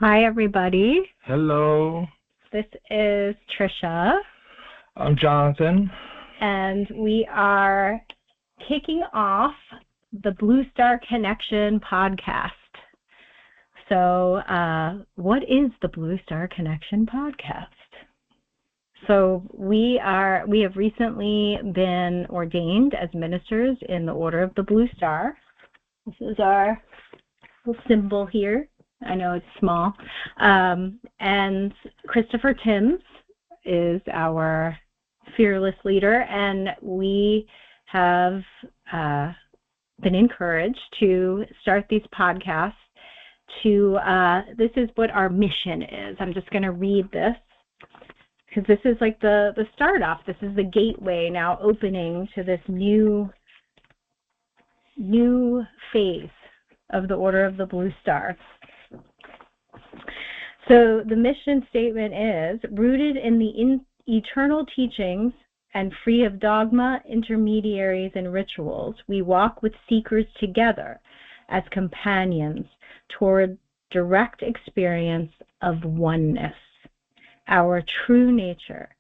Hi, everybody. Hello. This is Trisha. I'm Jonathan. And we are kicking off the Blue Star Connection podcast. So, what is the Blue Star Connection podcast? So we have recently been ordained as ministers in the Order of the Blue Star. This is our little symbol here. I know it's small. And Christopher Timms is our fearless leader, and we have been encouraged to start these podcasts this is what our mission is. I'm just going to read this because this is like the start off. This is the gateway now opening to this new phase of the Order of the Blue Star. So the mission statement is, rooted in the eternal teachings and free of dogma, intermediaries, and rituals, we walk with seekers together as companions toward direct experience of oneness, our true nature,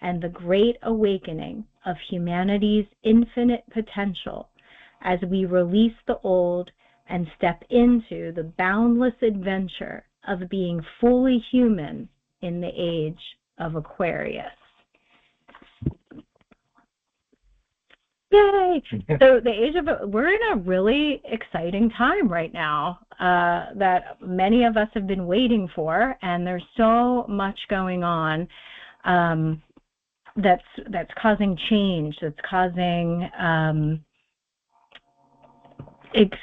and the great awakening of humanity's infinite potential as we release the old and step into the boundless adventure of being fully human in the age of Aquarius. Yay! So we're in a really exciting time right now that many of us have been waiting for, and there's so much going on that's causing change, that's causing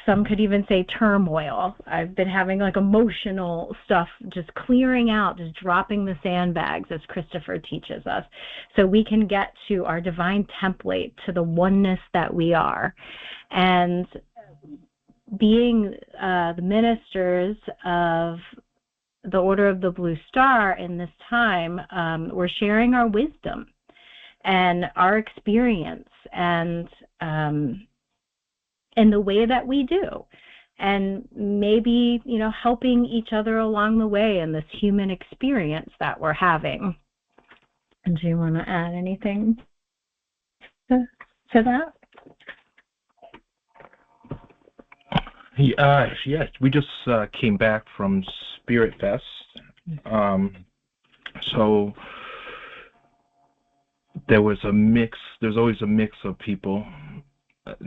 some could even say turmoil. I've been having like emotional stuff just clearing out, just dropping the sandbags, as Christopher teaches us, so we can get to our divine template, to the oneness that we are. And being the ministers of the Order of the Blue Star in this time, we're sharing our wisdom and our experience and in the way that we do, and maybe, helping each other along the way in this human experience that we're having. And do you want to add anything to that? Yes, we just came back from Spirit Fest. So there's always a mix of people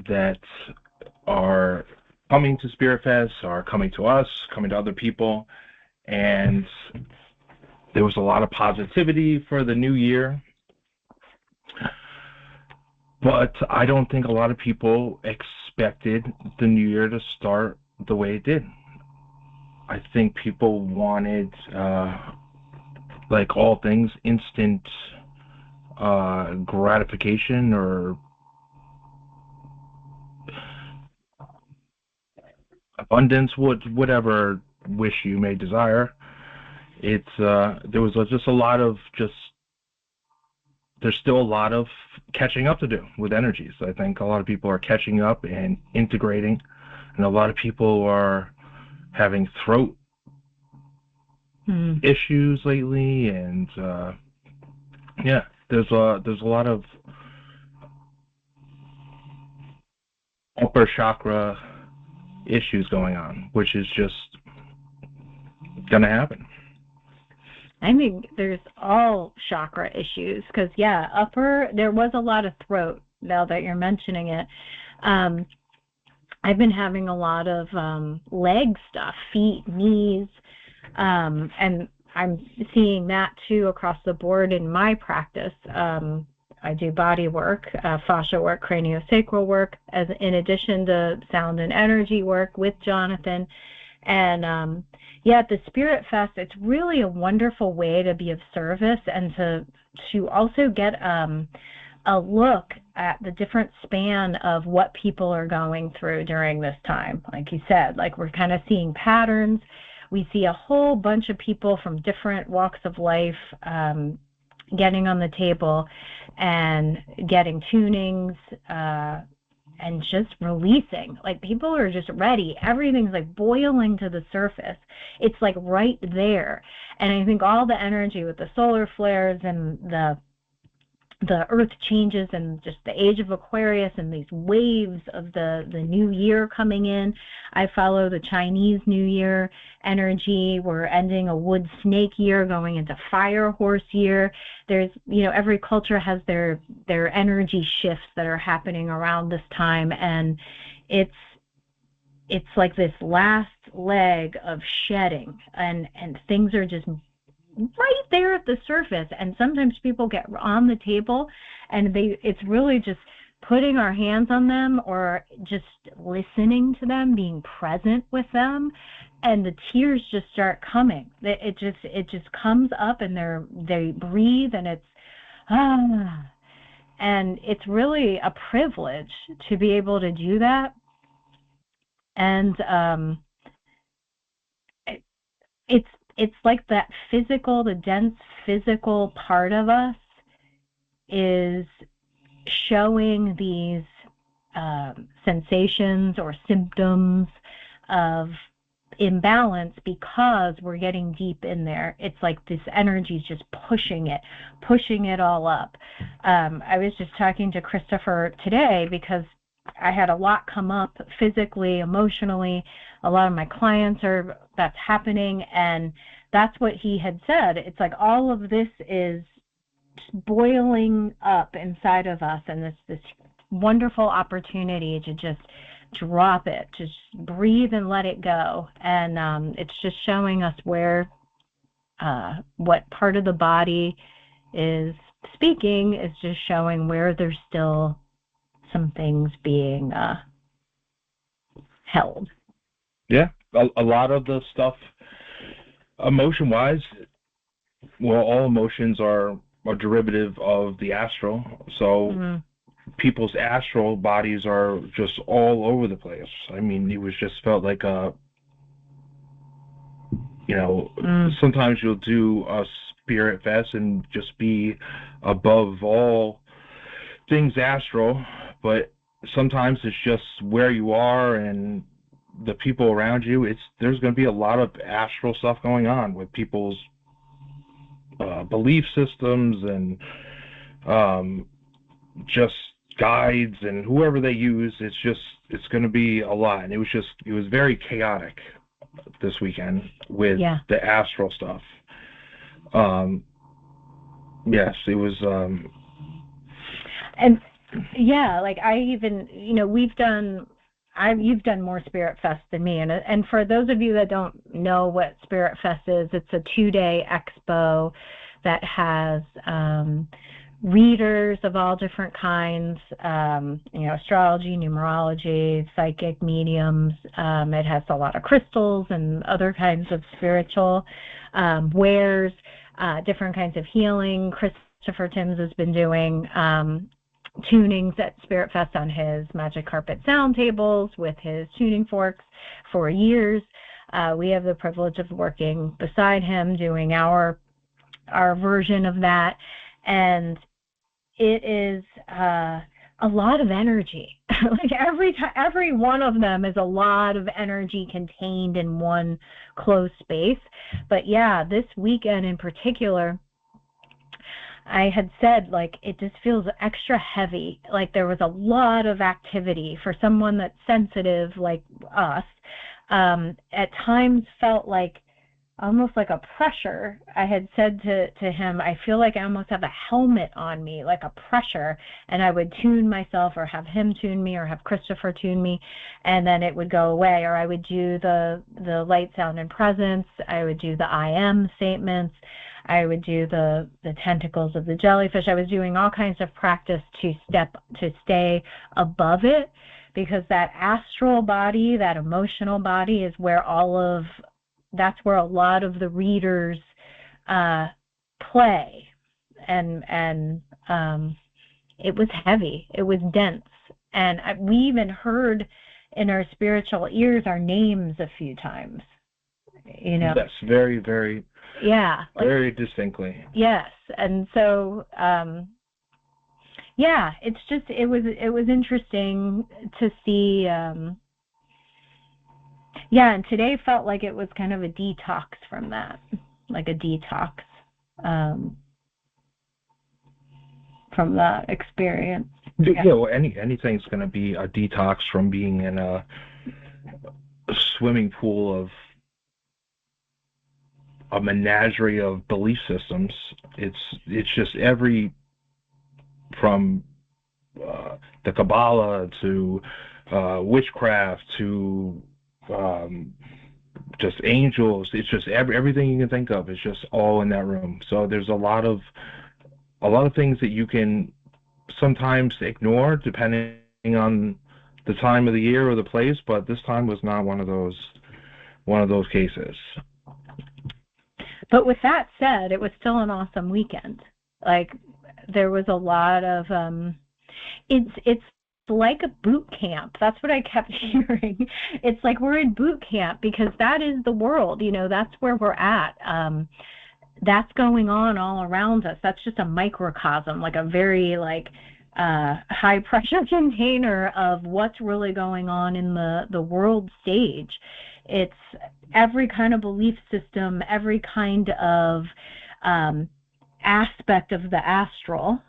that are coming to Spirit Fest, are coming to us, coming to other people, and there was a lot of positivity for the new year. But I don't think a lot of people expected the new year to start the way it did. I think people wanted, like all things, instant gratification or abundance, whatever wish you may desire. There was just a lot of there's still a lot of catching up to do with energies. I think a lot of people are catching up and integrating, and a lot of people are having throat issues lately, and there's a lot of upper chakra issues going on, which is just gonna happen. I think there's all chakra issues because, there was a lot of throat, now that you're mentioning it. I've been having a lot of leg stuff, feet, knees, and I'm seeing that too across the board in my practice. I do body work, fascia work, craniosacral work, in addition to sound and energy work with Jonathan. And at the Spirit Fest, it's really a wonderful way to be of service and to also get a look at the different span of what people are going through during this time. Like you said, like we're kind of seeing patterns. We see a whole bunch of people from different walks of life getting on the table and getting tunings, just releasing. Like, people are just ready. Everything's like boiling to the surface. It's like right there. And I think all the energy with the solar flares and the earth changes and just the age of Aquarius and these waves of the new year coming in. I follow the Chinese New Year energy. We're ending a wood snake year, going into fire horse year. There's, every culture has their energy shifts that are happening around this time, and it's like this last leg of shedding, and things are just right there at the surface. And sometimes people get on the table and it's really just putting our hands on them or just listening to them, being present with them, and the tears just start coming. It just comes up, and they breathe, and it's and it's really a privilege to be able to do that. And it's like that the dense physical part of us is showing these sensations or symptoms of imbalance because we're getting deep in there. It's like this energy is just pushing it all up. I was just talking to Christopher today because I had a lot come up physically, emotionally. A lot of my clients that's happening, and that's what he had said. It's like all of this is boiling up inside of us, and this wonderful opportunity to just drop it, just breathe and let it go. And it's just showing us where what part of the body is speaking, is just showing where there's still some things being held. Yeah, a lot of the stuff, emotion-wise, well, all emotions are a derivative of the astral. So people's astral bodies are just all over the place. I mean, it was just felt like sometimes you'll do a spirit fest and just be above all things astral, but sometimes it's just where you are and the people around you. There's going to be a lot of astral stuff going on with people's belief systems and just guides and whoever they use. It's going to be a lot, and it was very chaotic this weekend with the astral stuff. Yes, it was. And yeah, like I even, you've done more Spirit Fest than me, and for those of you that don't know what Spirit Fest is, it's a 2-day expo that has readers of all different kinds, astrology, numerology, psychic, mediums. It has a lot of crystals and other kinds of spiritual wares, different kinds of healing. Christopher Timms has been doing tunings at Spirit Fest on his magic carpet sound tables with his tuning forks for years. We have the privilege of working beside him, doing our version of that, and it is a lot of energy. Like every one of them is a lot of energy contained in one closed space. But yeah, this weekend in particular, I had said, like, it just feels extra heavy. Like there was a lot of activity for someone that's sensitive like us. At times felt like almost like a pressure. I had said to him, I feel like I almost have a helmet on me, like a pressure, and I would tune myself or have him tune me or have Christopher tune me, and then it would go away. Or I would do the light, sound, and presence. I would do the I am statements. I would do the tentacles of the jellyfish. I was doing all kinds of practice to stay above it, because that astral body, that emotional body, is where that's where a lot of the readers play, and it was heavy, it was dense, and we even heard in our spiritual ears our names a few times. Yes, very, very, very distinctly. Yes, and so yeah, it's just, it was interesting to see, yeah, and today felt like it was kind of a detox from that, like a detox um, from that experience. Yeah, well, anything's going to be a detox from being in a swimming pool of a menagerie of belief systems. It's just from the Kabbalah to witchcraft to just angels. It's just everything you can think of is just all in that room. So there's a lot of things that you can sometimes ignore depending on the time of the year or the place, but this time was not one of those cases. But with that said, it was still an awesome weekend. Like, there was a lot of it's like a boot camp. That's what I kept hearing. It's like we're in boot camp because that is the world, that's where we're at. That's going on all around us. That's just a microcosm, like a very high pressure container of what's really going on in the world stage. It's every kind of belief system, every kind of aspect of the astral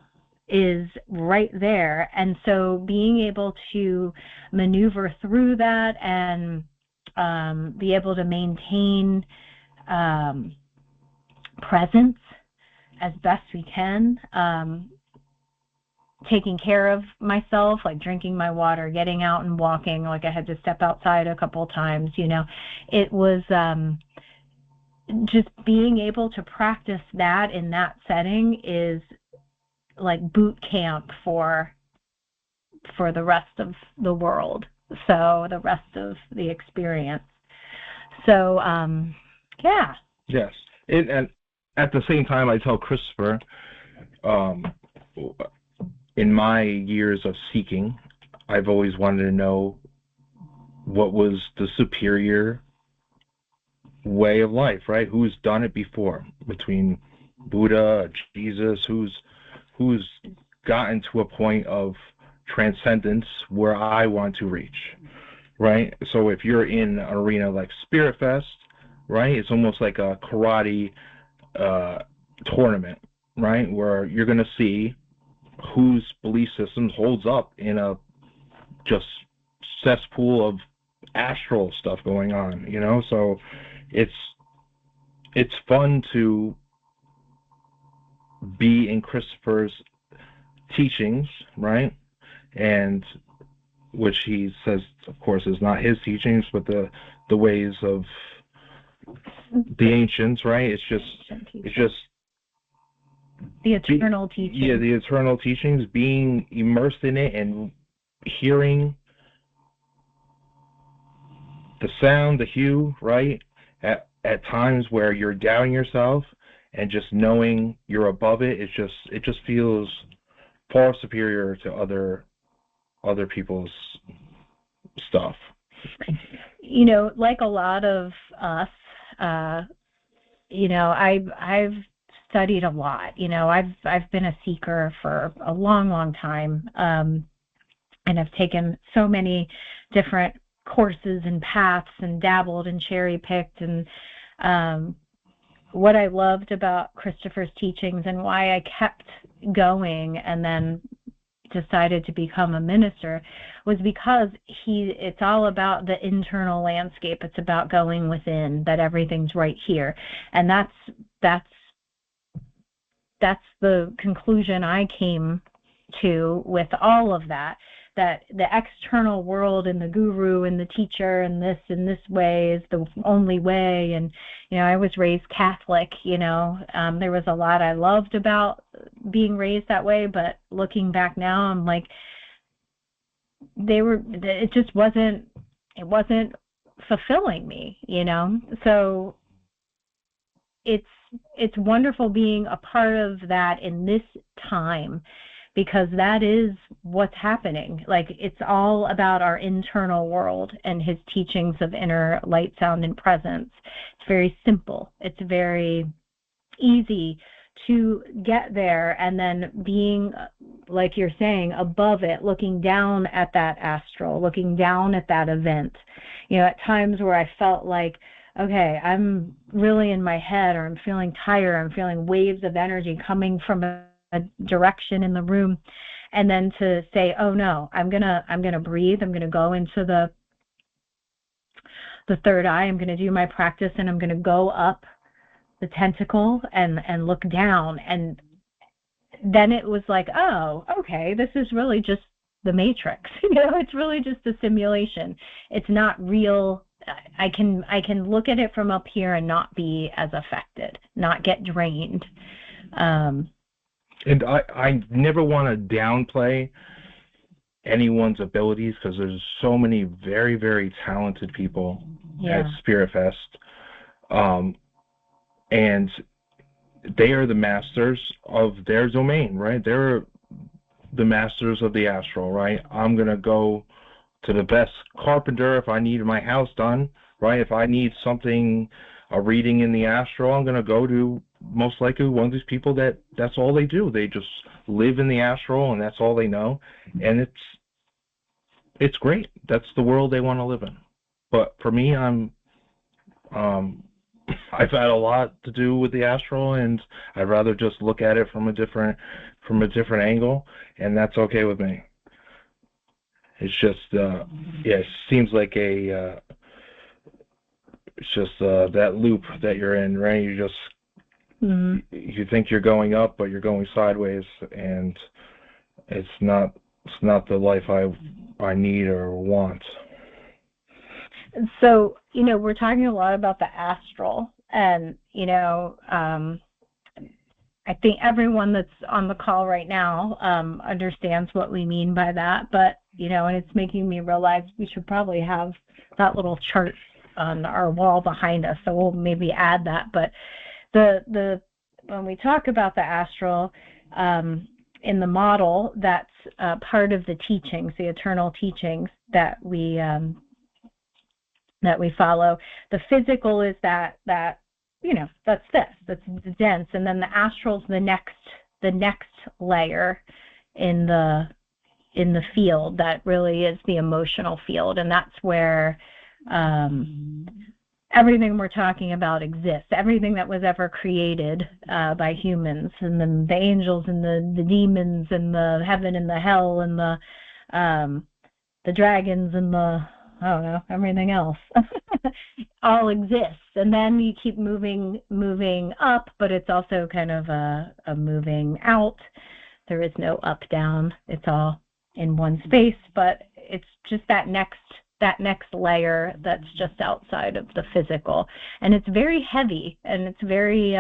is right there. And so being able to maneuver through that and be able to maintain presence as best we can, taking care of myself, like drinking my water, getting out and walking, like I had to step outside a couple times, it was just being able to practice that in that setting is like boot camp for the rest of the world, so the rest of the experience. So yeah. Yes. And at the same time, I tell Christopher, in my years of seeking, I've always wanted to know what was the superior way of life, right? Who's done it before, between Buddha, Jesus, who's gotten to a point of transcendence where I want to reach, right? So if you're in an arena like Spirit Fest, right, it's almost like a karate tournament, right, where you're going to see whose belief system holds up in a just cesspool of astral stuff going on, so it's fun to be in Christopher's teachings, right? And which he says, of course, is not his teachings, but the ways of the ancients, right? It's just the eternal teachings. Yeah, the eternal teachings, being immersed in it and hearing the sound, the hue, right? At times where you're doubting yourself and just knowing you're above it, it just feels far superior to other people's stuff. Like a lot of us, I've studied a lot. I've been a seeker for a long time, and I've taken so many different courses and paths and dabbled and cherry picked. And what I loved about Christopher's teachings and why I kept going and then decided to become a minister was because it's all about the internal landscape. It's about going within, that everything's right here. And that's the conclusion I came to with all of that the external world and the guru and the teacher and this way is the only way. And I was raised Catholic. There was a lot I loved about being raised that way, but looking back now, I'm like, it wasn't fulfilling me. So it's wonderful being a part of that in this time, because that is what's happening. Like, it's all about our internal world and his teachings of inner light, sound, and presence. It's very simple. It's very easy to get there, and then being, like you're saying, above it, looking down at that astral, looking down at that event. At times where I felt like, okay, I'm really in my head, or I'm feeling tired, I'm feeling waves of energy coming from a direction in the room, and then to say, oh no, I'm gonna breathe, I'm gonna go into the third eye, I'm gonna do my practice, and I'm gonna go up the tentacle and look down. And then it was like, oh, okay, this is really just the Matrix. It's really just a simulation. It's not real. I can look at it from up here and not be as affected, not get drained. And I never want to downplay anyone's abilities, because there's so many very, very talented people at Spirit Fest. And they are the masters of their domain, right? They're the masters of the astral, right? I'm going to go to the best carpenter if I need my house done, right? If I need something, a reading in the astral, I'm going to go to most likely one of these people that's all they do. They just live in the astral, and that's all they know. And it's great. That's the world they want to live in. But for me, I've had a lot to do with the astral, and I'd rather just look at it from a different angle, and that's okay with me. It's just, it seems like it's just that loop that you're in, right? You just, you think you're going up, but you're going sideways, and it's not the life I need or want. So, we're talking a lot about the astral, and, I think everyone that's on the call right now understands what we mean by that, but, and it's making me realize we should probably have that little chart on our wall behind us, so we'll maybe add that. But when we talk about the astral, in the model, that's part of the teachings, the eternal teachings that we follow. The physical is that that's that's dense, and then the astral's the next layer in the field that really is the emotional field, and that's where everything we're talking about exists. Everything that was ever created by humans, and then the angels and the demons and the heaven and the hell and the dragons and the, I don't know, everything else all exists. And then you keep moving up, but it's also kind of a moving out. There is no up down. It's all in one space, but it's just that next layer that's just outside of the physical. And it's very heavy, and it's very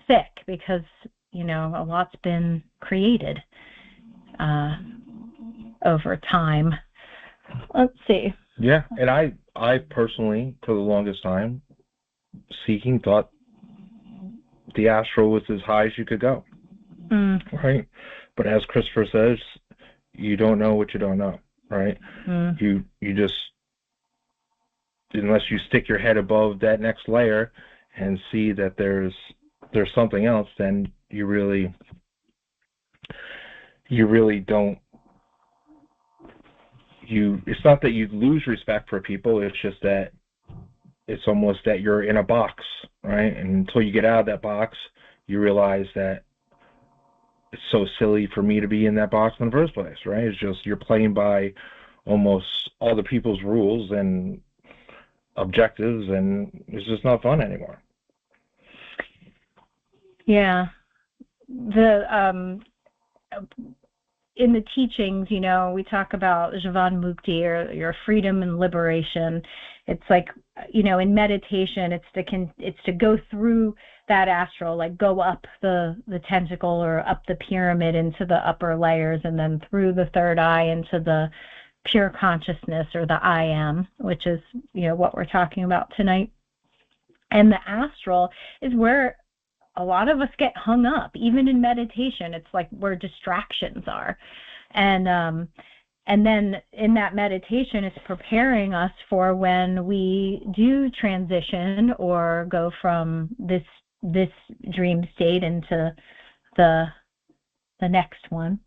thick, because a lot's been created over time. Let's see. Yeah, and I personally, for the longest time, seeking, thought the astral was as high as you could go, right? But as Christopher says, you don't know what you don't know, right? You just, unless you stick your head above that next layer and see that there's something else, then you really don't. It's not that you lose respect for people, it's just that it's almost that you're in a box, right? And until you get out of that box, you realize that it's so silly for me to be in that box in the first place, right? It's just you're playing by almost other people's rules and objectives, and it's just not fun anymore. Yeah. In the teachings, we talk about Jivan Mukti, or your freedom and liberation. It's like, in meditation, it's to go through that astral, like go up the tentacle or up the pyramid into the upper layers, and then through the third eye into the pure consciousness, or the I am, which is, what we're talking about tonight. And the astral is where a lot of us get hung up, even in meditation. It's like where distractions are. And then in that meditation, it's preparing us for when we do transition or go from this this dream state into the next one.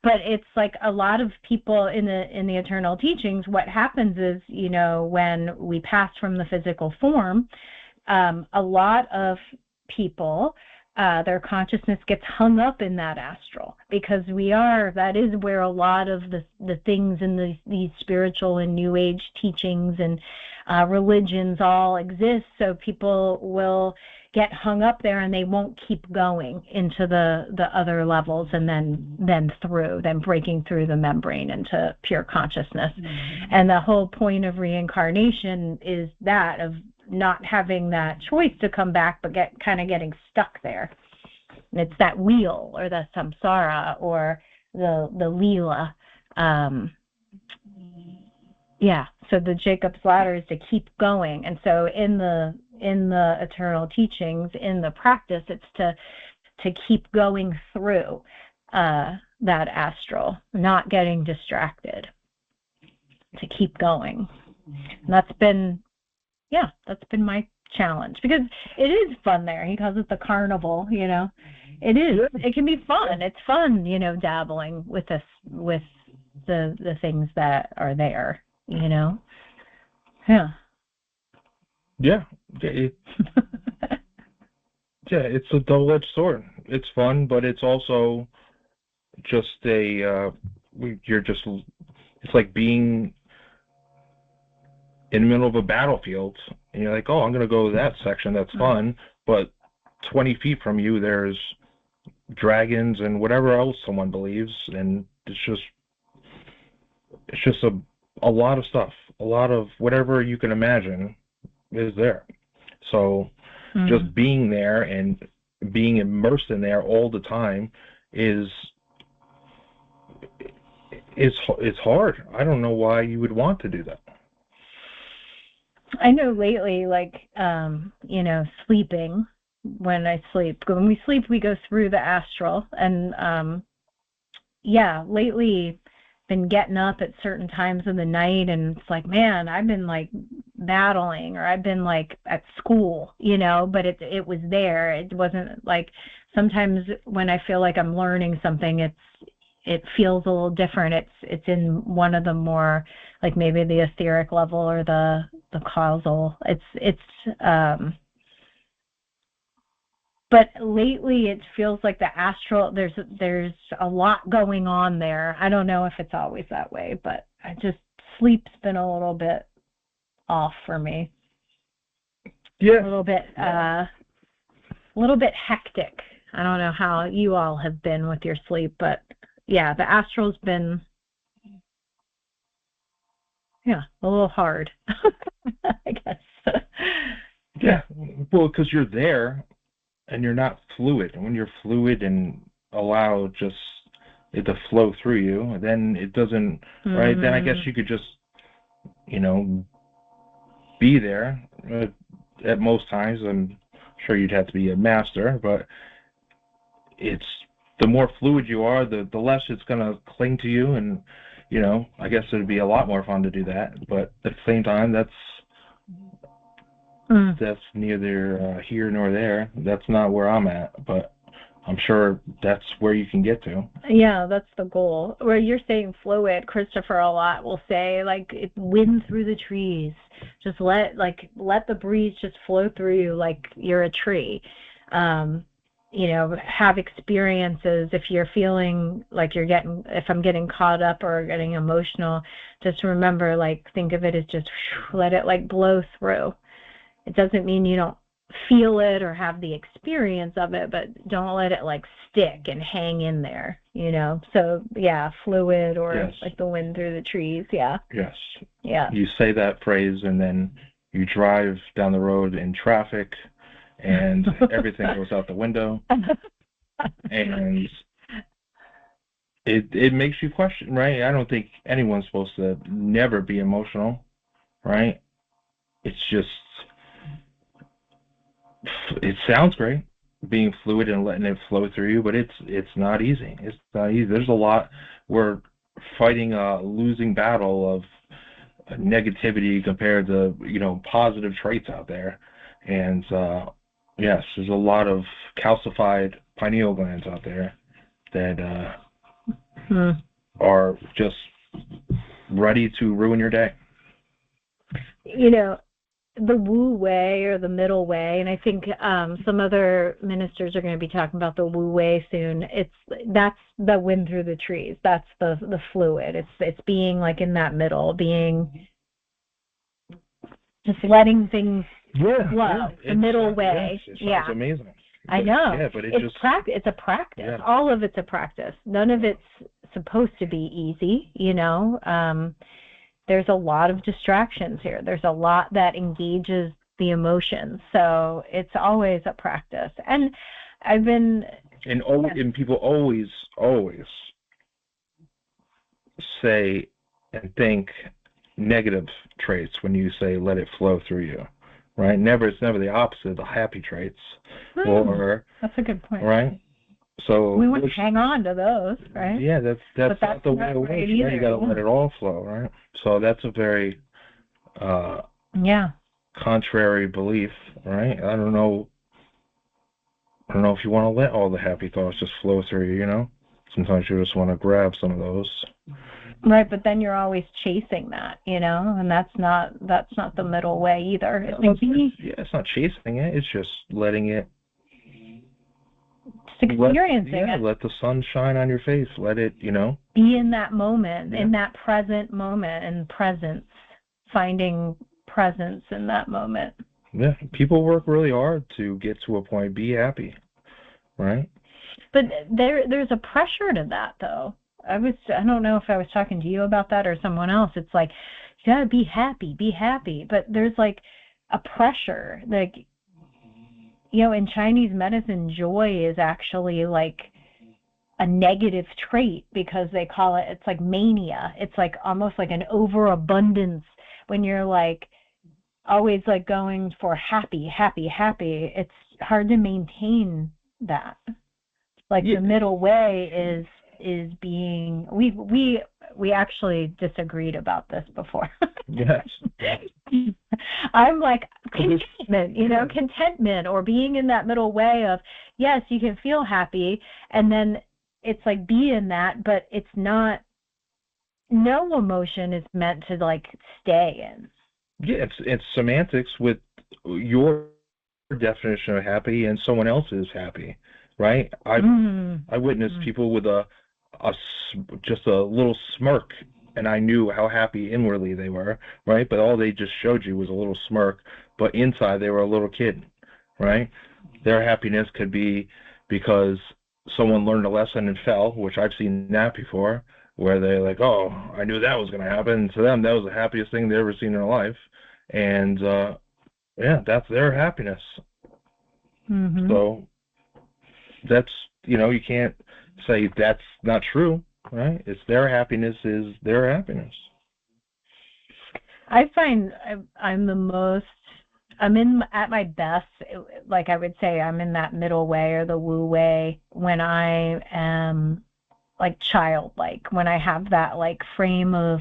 But it's like a lot of people in the eternal teachings, what happens is, when we pass from the physical form, a lot of people, their consciousness gets hung up in that astral, because that is where a lot of the things in these spiritual and new age teachings and religions all exist. So people will get hung up there and they won't keep going into the other levels, and then breaking through the membrane into pure consciousness. Mm-hmm. And the whole point of reincarnation is that, of not having that choice to come back, but getting stuck there. And it's that wheel, or the samsara, or the leela. So the Jacob's ladder is to keep going. And so in the eternal teachings, in the practice, it's to keep going through that astral, not getting distracted, to keep going. And that's been my challenge, because it is fun there. He calls it the carnival, It is. It can be fun. It's fun, dabbling with the things that are there, Yeah. Yeah. It's a double-edged sword. It's fun, but it's also just it's like being in the middle of a battlefield, and you're like, oh, I'm going to go to that section, that's fun, but 20 feet from you there's dragons and whatever else someone believes, and it's just a lot of stuff, a lot of whatever you can imagine is there. So just being there and being immersed in there all the time is hard. I don't know why you would want to do that. I know lately, sleeping, when we sleep, we go through the astral, and lately been getting up at certain times of the night, and it's like, man, I've been like battling, or I've been like at school, but it was there. It wasn't like, sometimes when I feel like I'm learning something, it feels a little different. It's in one of the more, like, maybe the etheric level or the causal. But lately it feels like the astral, there's a lot going on there. I don't know if it's always that way, but sleep's been a little bit off for me. Yeah. A little bit hectic. I don't know how you all have been with your sleep, but yeah, the astral's been a little hard. I guess. Yeah. Well, because you're there and you're not fluid. And when you're fluid and allow just it to flow through you, then it doesn't, right? Then I guess you could just, be there. At most times, I'm sure you'd have to be a master, but it's, the more fluid you are, the less it's going to cling to you. And, I guess it would be a lot more fun to do that. But at the same time, that's neither here nor there. That's not where I'm at, but I'm sure that's where you can get to. Yeah, that's the goal. Where you're saying fluid, Christopher a lot will say, like, wind through the trees. Just let the breeze just flow through you like you're a tree. Have experiences. If you're feeling like if I'm getting caught up or getting emotional, just remember, think of it as just let it blow through. It doesn't mean you don't feel it or have the experience of it, but don't let it stick and hang in there, So yeah, fluid, or yes. Like the wind through the trees. Yeah. Yes. Yeah. You say that phrase and then you drive down the road in traffic and everything goes out the window, and it makes you question, right? I don't think anyone's supposed to never be emotional, right? It's just, it sounds great, being fluid and letting it flow through you, but it's not easy. It's not easy. There's a lot. We're fighting a losing battle of negativity compared to positive traits out there, and Yes, there's a lot of calcified pineal glands out there that are just ready to ruin your day. You know, the Wu Wei or the middle way, and I think some other ministers are going to be talking about the Wu Wei soon. That's the wind through the trees. That's the fluid. It's being like in that middle, being just letting things flow. The middle way. Yes, it sounds amazing. I know. Yeah, but it's a practice. Yeah. All of it's a practice. None of it's supposed to be easy, there's a lot of distractions here. There's a lot that engages the emotions. So it's always a practice. And I've been... And people always say and think negative traits when you say let it flow through you, right? It's never the opposite, the happy traits. That's a good point. Right? So we want to hang on to those, right? Yeah, that's not the way it works, right? You got to let it all flow, right? So that's a very contrary belief, right? I don't know if you want to let all the happy thoughts just flow through you, Sometimes you just want to grab some of those. Right, but then you're always chasing that, and that's not the middle way either. It's not chasing it, it's just letting it experiencing it. Let the sun shine on your face. Let it, be in that moment, in that present moment, and presence, finding presence in that moment. Yeah, people work really hard to get to a point, be happy, right? But there's a pressure to that, though. I don't know if I was talking to you about that or someone else. It's like, you gotta be happy. But there's like a pressure, like, in Chinese medicine, joy is actually like a negative trait because they call it's like mania. It's like almost like an overabundance when you're like always like going for happy. It's hard to maintain that. Like the middle way is being, we actually disagreed about this before. Yes. I'm like contentment, contentment, or being in that middle way of, yes, you can feel happy, and then it's like be in that, but it's not, no emotion is meant to like stay in. Yeah, it's semantics with your definition of happy and someone else's happy, right? I witnessed people with just a little smirk, and I knew how happy inwardly they were, right? But all they just showed you was a little smirk, but inside they were a little kid, right? Their happiness could be because someone learned a lesson and fell, which I've seen that before, where they're like, oh, I knew that was going to happen. And to them, that was the happiest thing they ever seen in their life. And, that's their happiness. Mm-hmm. So that's, you can't say that's not true, right? It's their happiness is their happiness. I find I'm at my best, like I would say I'm in that middle way or the Wu way when I am like childlike, when I have that like frame of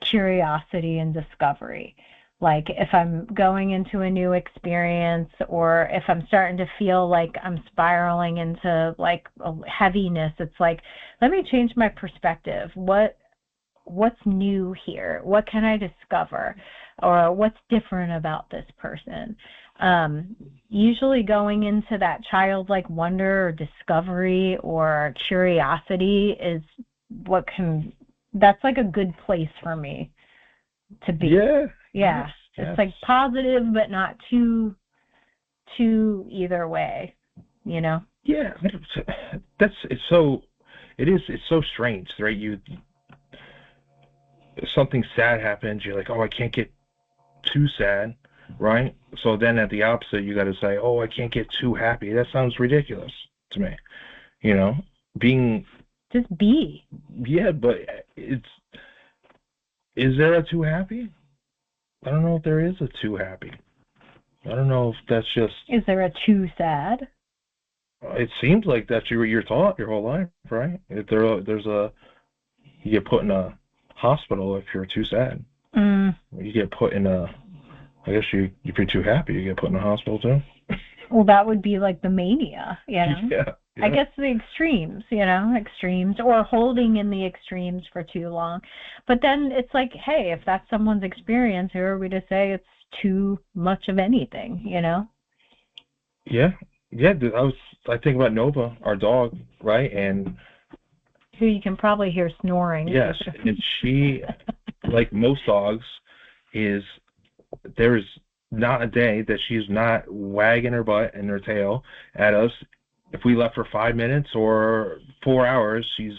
curiosity and discovery. Like if I'm going into a new experience, or if I'm starting to feel like I'm spiraling into like a heaviness, it's like, let me change my perspective. What's new here? What can I discover? Or what's different about this person? Usually going into that childlike wonder or discovery or curiosity is that's like a good place for me to be. Yeah. It's like positive, but not too either way, Yeah, it's so strange, right? Something sad happens, you're like, oh, I can't get too sad, right? So then at the opposite, you got to say, oh, I can't get too happy. That sounds ridiculous to me, being just be. Yeah, but is there a too happy? I don't know if there is a too happy. I don't know if that's just... Is there a too sad? It seems like that's you're taught your whole life, right? If you get put in a hospital if you're too sad. You get put in I guess if you're too happy, you get put in a hospital too. Well, that would be like the mania, Yeah. I guess the extremes, extremes, or holding in the extremes for too long. But then it's like, hey, if that's someone's experience, who are we to say it's too much of anything, Yeah. Yeah. I think about Nova, our dog, right? And who you can probably hear snoring. yes, and she, like most dogs, there is not a day that she's not wagging her butt and her tail at us. If we left for 5 minutes or 4 hours, she's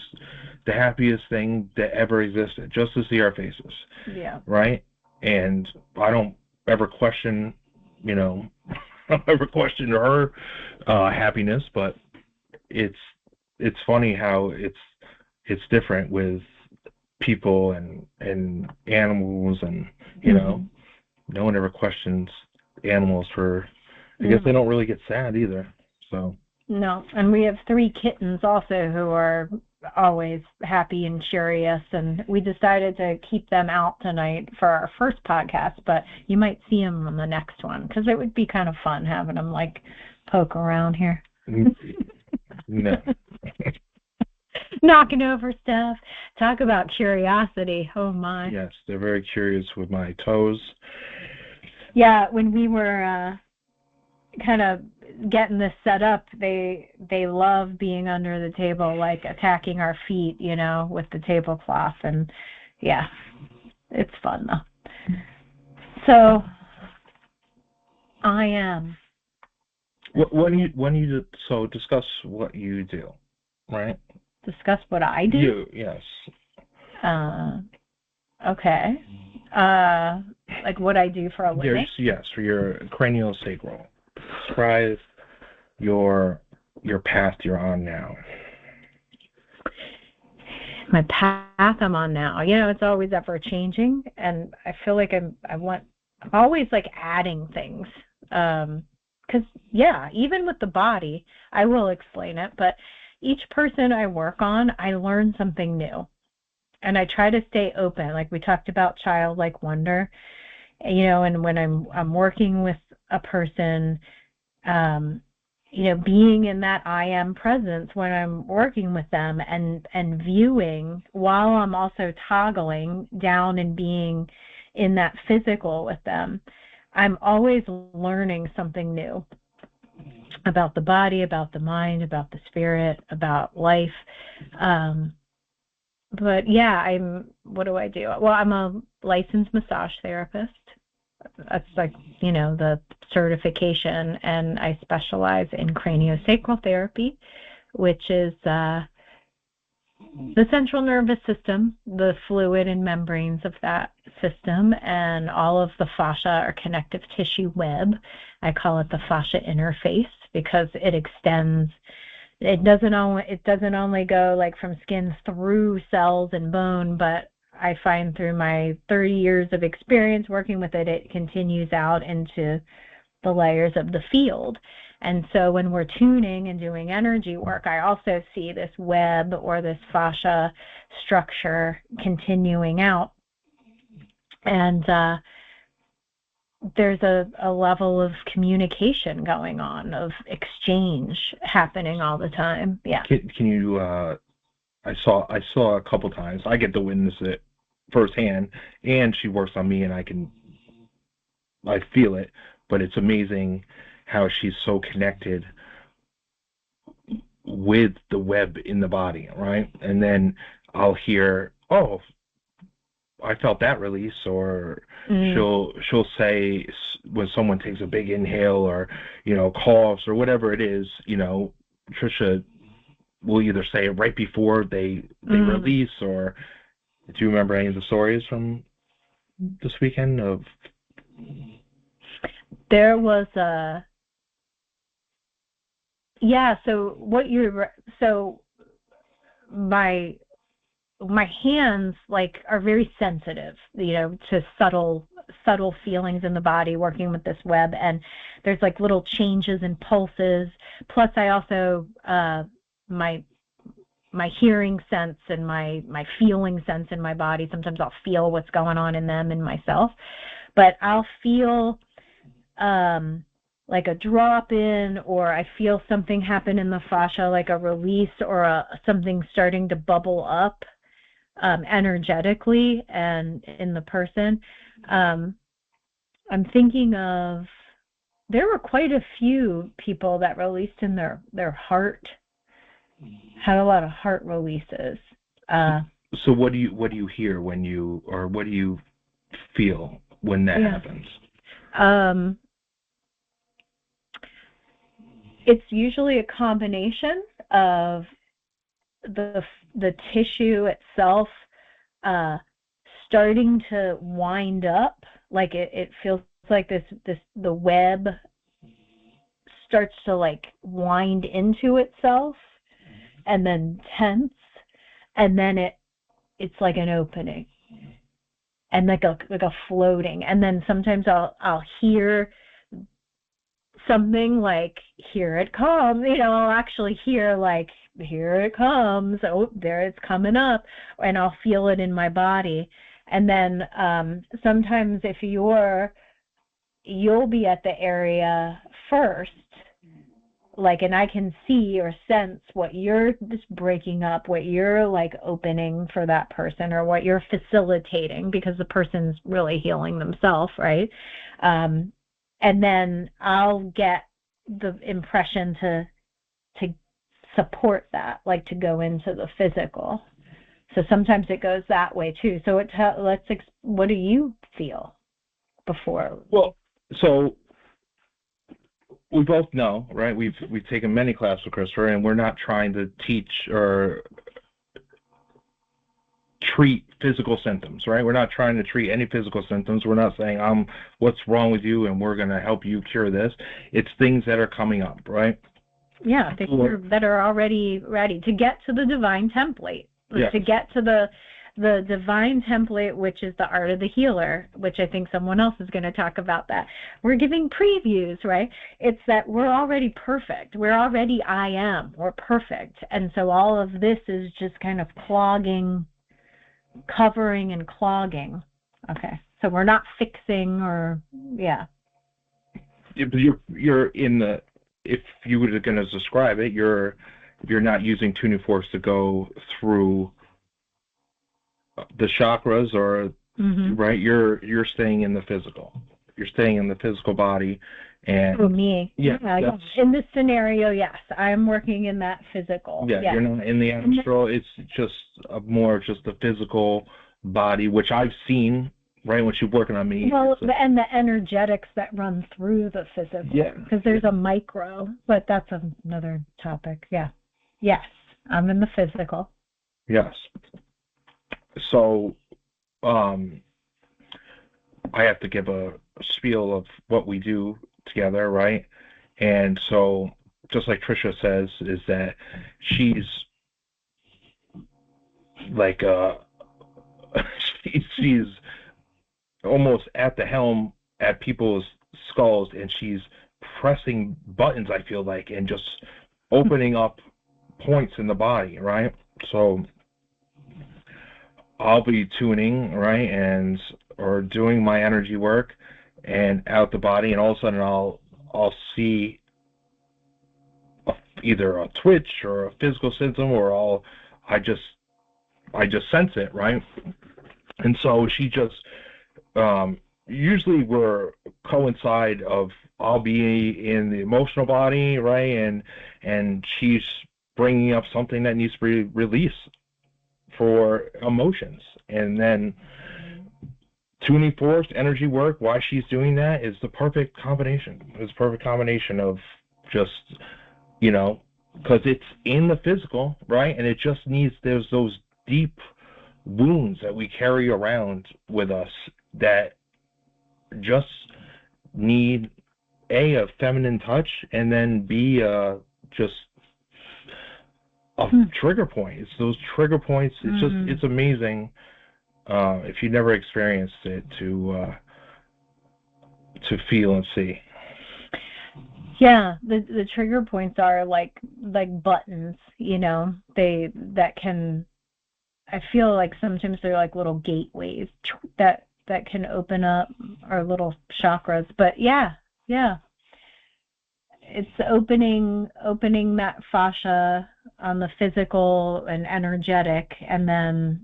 the happiest thing that ever existed, just to see our faces. Yeah. Right? And I don't ever question, I don't ever question her happiness, but it's funny how it's different with people and animals, and no one ever questions animals for. I guess they don't really get sad either. So no, and we have 3 kittens also who are always happy and curious, and we decided to keep them out tonight for our first podcast, but you might see them on the next one because it would be kind of fun having them like poke around here. No. Knocking over stuff. Talk about curiosity. Oh my. Yes, they're very curious with my toes. Yeah, when we were kind of getting this set up, they love being under the table, like attacking our feet, with the tablecloth, and yeah, it's fun though. So I am. When you so discuss what you do, right? Discuss what I do? You, yes. Okay. Like what I do for a living? Yes, for your craniosacral. Describe your path you're on now. My path I'm on now. It's always ever changing, and I feel like I'm always like adding things. Because even with the body, I will explain it, but each person I work on, I learn something new. And I try to stay open, like we talked about childlike wonder, and when I'm working with a person, being in that I am presence when I'm working with them, and viewing while I'm also toggling down and being in that physical with them, I'm always learning something new about the body, about the mind, about the spirit, about life. But yeah, what do I do? Well, I'm a licensed massage therapist. That's like, the certification, and I specialize in craniosacral therapy, which is the central nervous system, the fluid and membranes of that system, and all of the fascia or connective tissue web. I call it the fascia interface because it extends. It doesn't only go like from skin through cells and bone, but I find through my 30 years of experience working with it, it continues out into the layers of the field. And so when we're tuning and doing energy work, I also see this web or this fascia structure continuing out. And there's a level of communication going on, of exchange happening all the time. Yeah. Can you? I saw a couple times. I get to witness it firsthand, and she works on me, and I feel it. But it's amazing how she's so connected with the web in the body, right? And then I'll hear, "Oh, I felt that release," or she'll say when someone takes a big inhale or coughs or whatever it is, Trisha will either say it right before they release. Or do you remember any of the stories from this weekend? There was so my hands are very sensitive, to subtle feelings in the body working with this web, and there's little changes and pulses. Plus I also my hearing sense and my feeling sense in my body, sometimes I'll feel what's going on in them and myself, but I'll feel like a drop in, or I feel something happen in the fascia, like a release or something starting to bubble up energetically and in the person. I'm thinking of, there were quite a few people that released in their heart, had a lot of heart releases. So what do you hear when you, or what do you feel when that happens? It's usually a combination of the tissue itself starting to wind up, like it feels like the web starts to like wind into itself and then tense, and then it's like an opening and like a floating, and then sometimes I'll hear something like, here it comes, I'll actually hear like, here it comes, oh, there it's coming up, and I'll feel it in my body. And then sometimes if you'll be at the area first, like, and I can see or sense what you're just breaking up, what you're like opening for that person, or what you're facilitating, because the person's really healing themselves, right? And then I'll get the impression to support that, like to go into the physical. So sometimes it goes that way too. So what do you feel before? Well, so we both know, right? We've taken many classes with Christopher, and we're not trying to teach or treat physical symptoms, right? We're not trying to treat any physical symptoms. We're not saying, what's wrong with you and we're going to help you cure this. It's things that are coming up, right? Yeah, that are already ready to get to the divine template, yes. To get to the divine template, which is the art of the healer, which I think someone else is going to talk about that. We're giving previews, right? It's that we're already perfect. We're already we're perfect. And so all of this is just kind of covering and clogging. Okay. So we're not fixing You're in the, if you were going to describe it, you're not using tuning forks to go through the chakras, or right? You're staying in the physical. You're staying in the physical body. And me. Yeah. In this scenario, yes, I'm working in that physical. Yeah, yes. You're not in the astral. It's just more just the physical body, which I've seen, right, when she's working on me. Well, and the energetics that run through the physical. Yeah. Because there's a micro, but that's another topic. Yeah. Yes, I'm in the physical. Yes. So, I have to give a spiel of what we do together, right? And so, just like Trisha says, is that she's like she's almost at the helm at people's skulls, and she's pressing buttons, I feel like, and just opening up points in the body, right? So I'll be tuning, right, or doing my energy work and out the body, and all of a sudden I'll see either a twitch or a physical symptom, or I just sense it, right? And so she just usually we're coincide of, I'll be in the emotional body, right, and she's bringing up something that needs to be released for emotions, and then tuning force, energy work, why she's doing that is the perfect combination. It's a perfect combination of just, because it's in the physical, right, and it just needs, there's those deep wounds that we carry around with us that just need a feminine touch, and then B, just a trigger point. It's those trigger points. It's just, it's amazing if you never experienced it to feel and see. Yeah, the trigger points are like buttons, that can, I feel like sometimes they're like little gateways that can open up our little chakras. But yeah. it's opening that fascia on the physical and energetic, and then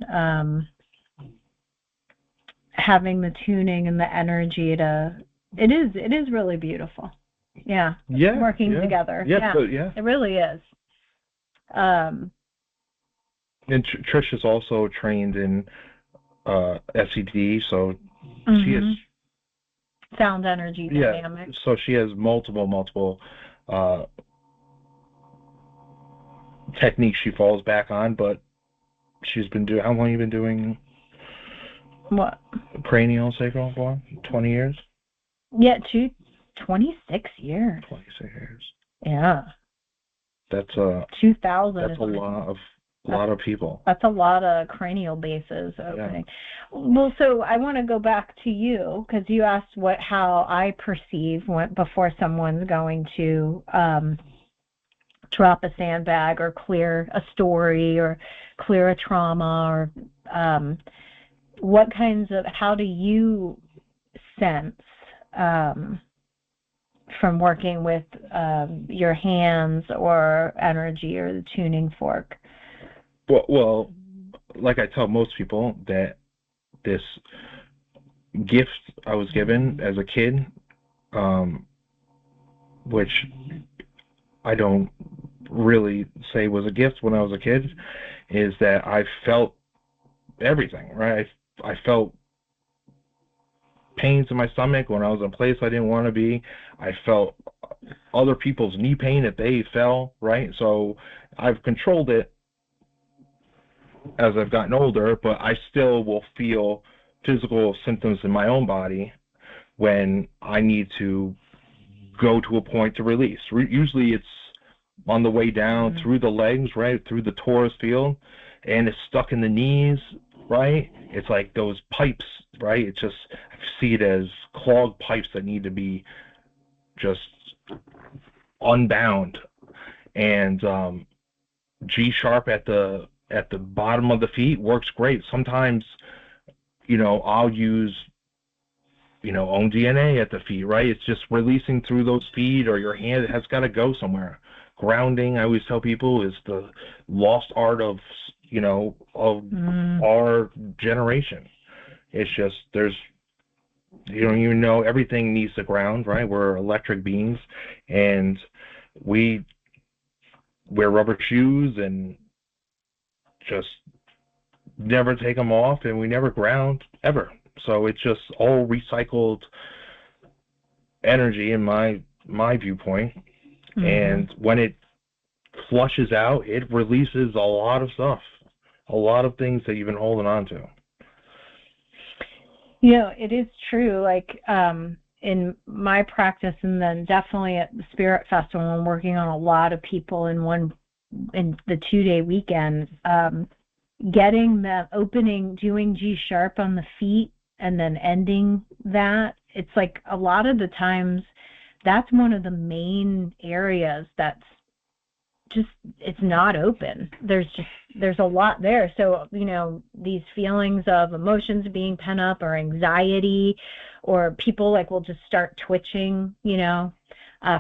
having the tuning and the energy to it is really beautiful. Yeah. Working together. It really is. And Trish is also trained in SED, so she has sound energy dynamics. So she has multiple techniques she falls back on, but she's been doing. How long have you been doing? What? Cranial sacral for? 20 years? Yeah, 26 years. 26 years. Yeah. That's 2000. That's a lot of people. That's a lot of cranial bases opening. Yeah. Well, so I want to go back to you, because you asked how I perceive before someone's going to drop a sandbag or clear a story or clear a trauma, or how do you sense from working with your hands or energy or the tuning fork? Well, like I tell most people, that this gift I was given as a kid, which I don't really say was a gift when I was a kid, is that I felt everything, right? I felt pains in my stomach when I was in a place I didn't want to be. I felt other people's knee pain if they fell, right? So I've controlled it as I've gotten older, but I still will feel physical symptoms in my own body when I need to go to a point to release. Usually it's on the way down through the legs, right, through the torus field, and it's stuck in the knees, right? It's like those pipes, right? It's just, I see it as clogged pipes that need to be just unbound. And G sharp at the bottom of the feet works great. Sometimes, I'll use, own DNA at the feet, right? It's just releasing through those feet, or your hand has got to go somewhere. Grounding, I always tell people, is the lost art of our generation. It's just, you don't even know, everything needs to ground, right? We're electric beings, and we wear rubber shoes and just never take them off, and we never ground ever. So it's just all recycled energy in my viewpoint. And when it flushes out, it releases a lot of stuff, a lot of things that you've been holding on to. It is true. Like in my practice, and then definitely at the Spirit Festival, I'm working on a lot of people in the 2-day weekend, getting that opening, doing G sharp on the feet, and then ending that. It's like a lot of the times that's one of the main areas that's just, it's not open. There's a lot there. So, these feelings of emotions being pent up, or anxiety, or people will just start twitching,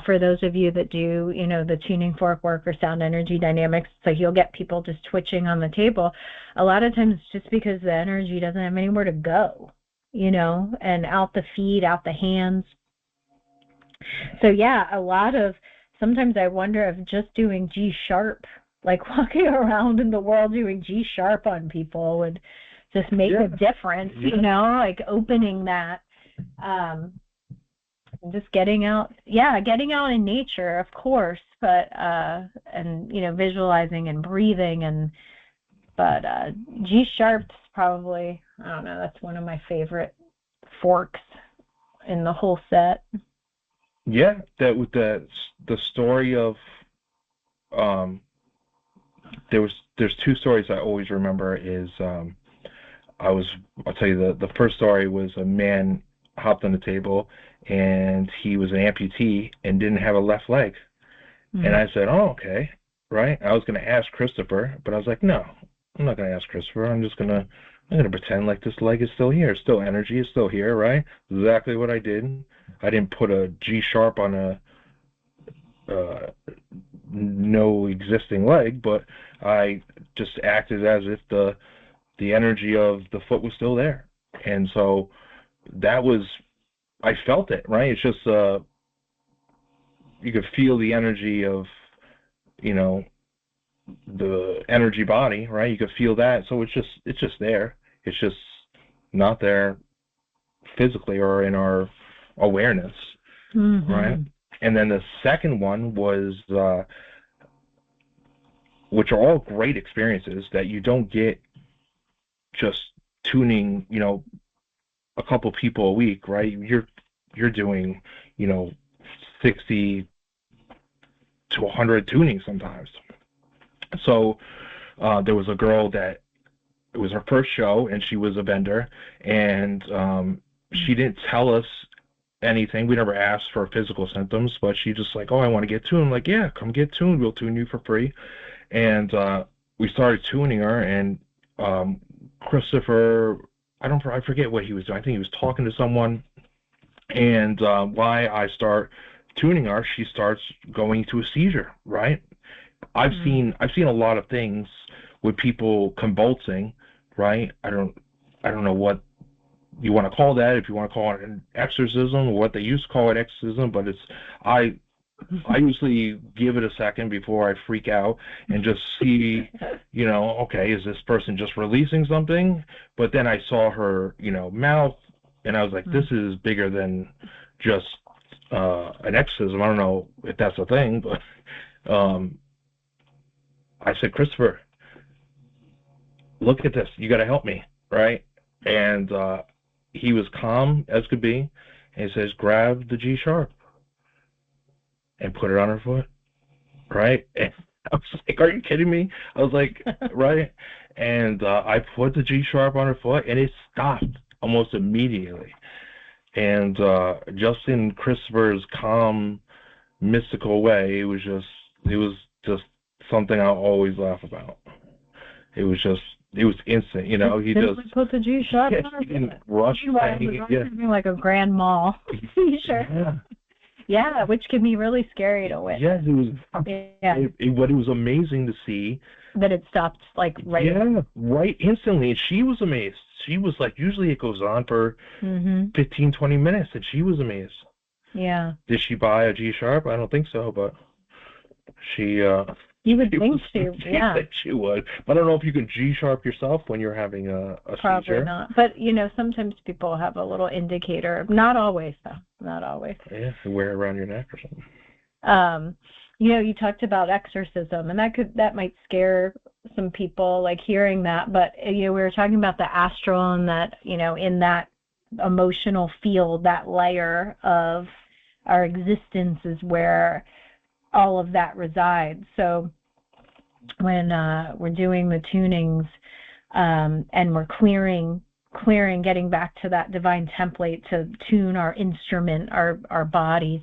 for those of you that do, the tuning fork work or sound energy dynamics, so you'll get people just twitching on the table. A lot of times it's just because the energy doesn't have anywhere to go, and out the feet, out the hands. So yeah, sometimes I wonder if just doing G sharp, like walking around in the world doing G sharp on people, would just make a difference, like opening that, just getting out in nature, of course, but and visualizing and breathing, but G sharp's probably, I don't know, that's one of my favorite forks in the whole set. Yeah, that with the story of there's two stories I always remember. Is I'll tell you, the first story was a man hopped on the table, and he was an amputee and didn't have a left leg. And I said, oh, okay, right? I was going to ask Christopher, but I was like, no, I'm not going to ask Christopher. I'm going to pretend like this leg is still here. Still energy is still here, right? Exactly what I did. I didn't put a G sharp on uh, no existing leg, but I just acted as if the energy of the foot was still there. And so that was, I felt it, right? It's just, you could feel the energy of, you know, the energy body, right? You could feel that. So it's just there. It's just not there physically or in our awareness, right? And then the second one was, which are all great experiences that you don't get just tuning, a couple people a week, right? You're doing, 60 to 100 tunings sometimes. So there was a girl that it was her first show, and she was a vendor, and she didn't tell us anything. We never asked for physical symptoms, but she just like, oh, I want to get tuned. I'm like, yeah, come get tuned. We'll tune you for free. And we started tuning her, and Christopher, I forget what he was doing. I think he was talking to someone, and while I start tuning her, she starts going into a seizure, right? I've seen a lot of things with people convulsing, right? I don't know what you want to call that, if you want to call it an exorcism or what they used to call it exorcism, but I usually give it a second before I freak out and just see, okay, is this person just releasing something? But then I saw her, mouth, and I was like, this is bigger than just an exorcism. I don't know if that's a thing, but I said, Christopher, look at this. You got to help me, right? And he was calm as could be, and he says, grab the G sharp and put it on her foot, right? And I was like, are you kidding me? I was like, right? And I put the G sharp on her foot, and it stopped almost immediately. And just in Christopher's calm, mystical way, it was just something I'll always laugh about. It was instant, He just put the G sharp on her foot. He didn't rush something like a grand mal t-shirt. Yeah, which can be really scary to witness. Yes, it was. Yeah. It was amazing to see that it stopped right. Yeah, right instantly. And she was amazed. She was like, usually it goes on for 15, 20 minutes, and she was amazed. Yeah. Did she buy a G sharp? I don't think so, but she. You would think she, yeah. She would. But I don't know if you can G sharp yourself when you're having a Probably seizure. not. But sometimes people have a little indicator. Not always, though. Not always. Yeah, wear it around your neck or something. You talked about exorcism, and that might scare some people, like hearing that. But we were talking about the astral, and that in that emotional field, that layer of our existence is where all of that resides. So when we're doing the tunings and we're clearing, getting back to that divine template to tune our instrument, our bodies,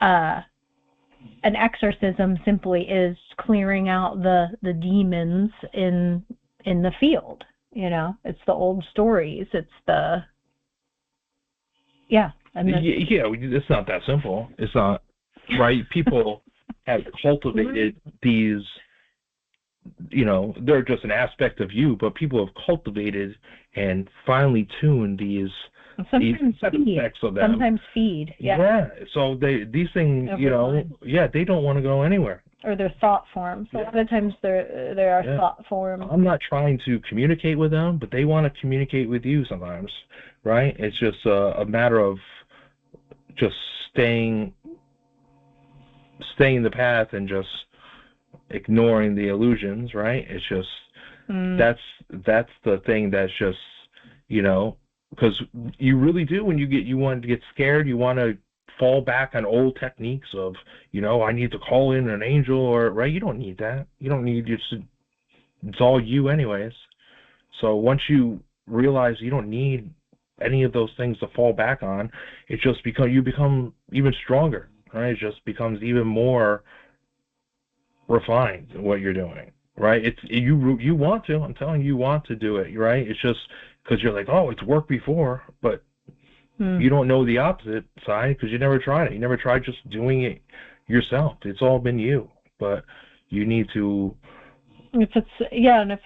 an exorcism simply is clearing out the demons in the field. It's the old stories. It's the it's not that simple. It's not, right? People have cultivated these, they're just an aspect of you, but people have cultivated and finely tuned these aspects of them. Sometimes feed. Yeah. So these things, they don't want to go anywhere. Or their thought forms. A lot of times there are thought forms. I'm not trying to communicate with them, but they want to communicate with you sometimes, right? It's just a matter of just staying the path and just ignoring the illusions, right? It's just that's the thing that's just, because you really do, when you want to get scared, you want to fall back on old techniques of, I need to call in an angel, or, right? You don't need that. You don't need, it's all you anyways. So once you realize you don't need any of those things to fall back on, it just you become even stronger, right? It just becomes even more refined what you're doing, right? It's you want to. I'm telling you want to do it, right? It's just because you're like, oh, it's worked before, but you don't know the opposite side because you never tried it. You never tried just doing it yourself. It's all been you, but you need to. And if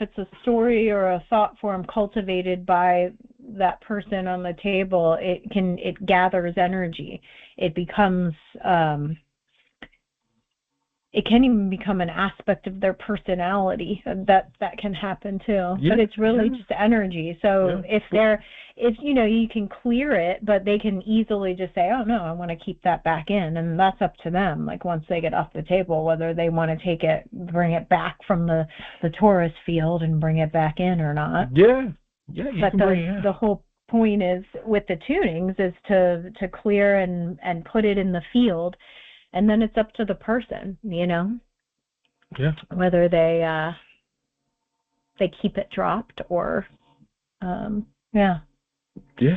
it's a story or a thought form cultivated by that person on the table, it gathers energy. It becomes it can even become an aspect of their personality. That can happen too. Yeah, but it's really just energy. So if you can clear it, but they can easily just say, oh no, I want to keep that back in, and that's up to them. Like once they get off the table, whether they want to bring it back from the Taurus field and bring it back in or not. Yeah. But the whole point is with the tunings is to clear and put it in the field. And then it's up to the person, whether they keep it dropped or, Yeah,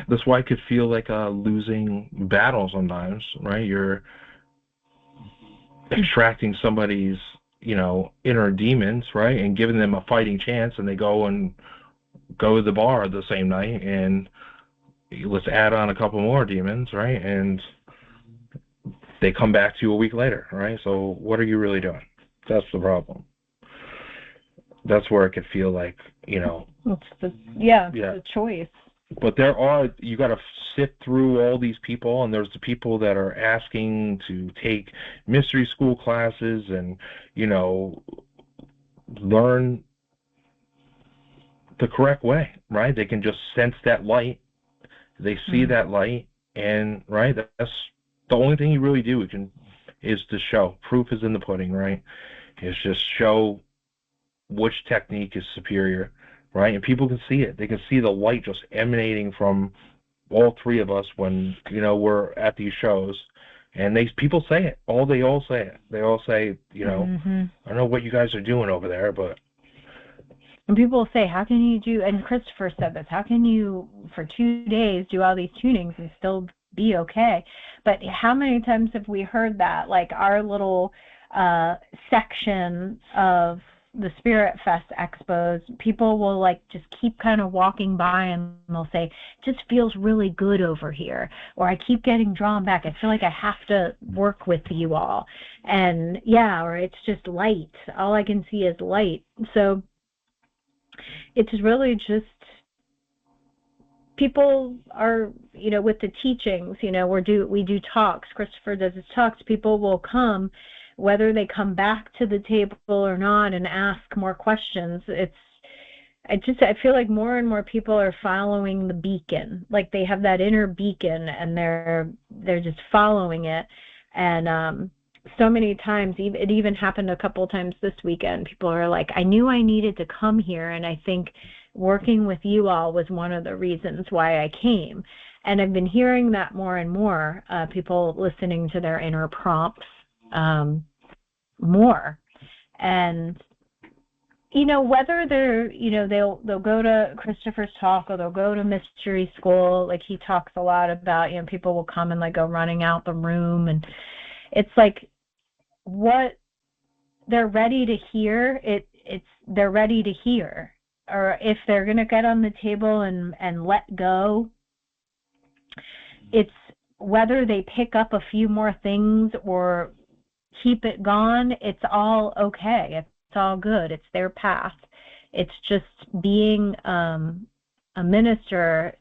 that's why it could feel like a losing battle sometimes, right? You're extracting somebody's, inner demons, right? And giving them a fighting chance, and they go to the bar the same night, and let's add on a couple more demons, right? And they come back to you a week later, right? So what are you really doing? That's the problem. That's where it could feel like, it's the choice. But you got to sift through all these people, and there's the people that are asking to take mystery school classes and, learn the correct way, right? They can just sense that light. They see that light, and, right, that's the only thing you really do is to show. Proof is in the pudding, right? Is just show which technique is superior, right? And people can see it. They can see the light just emanating from all three of us when, we're at these shows. And people say it. They all say it. They all say, I don't know what you guys are doing over there, but... And people say, how can you do... And Christopher said this, how can you, for 2 days, do all these tunings and still be okay? But how many times have we heard that? Like our little section of the Spirit Fest expos, people will just keep kind of walking by and they'll say, it just feels really good over here, or I keep getting drawn back, I feel like I have to work with you all, and or it's just light, all I can see is light. So it's really just people are, with the teachings, we do talks, Christopher does his talks, people will come, whether they come back to the table or not, and ask more questions. I feel like more and more people are following the beacon, like they have that inner beacon and they're just following it. And so many times, it even happened a couple times this weekend, people are like, I knew I needed to come here, and I think working with you all was one of the reasons why I came. And I've been hearing that more and more, people listening to their inner prompts more. And whether they're they'll go to Christopher's talk or they'll go to mystery school, like he talks a lot about, people will come and go running out the room, and it's like what they're ready to hear, they're ready to hear. Or if they're going to get on the table and let go, it's whether they pick up a few more things or keep it gone, it's all okay. It's all good. It's their path. It's just being a minister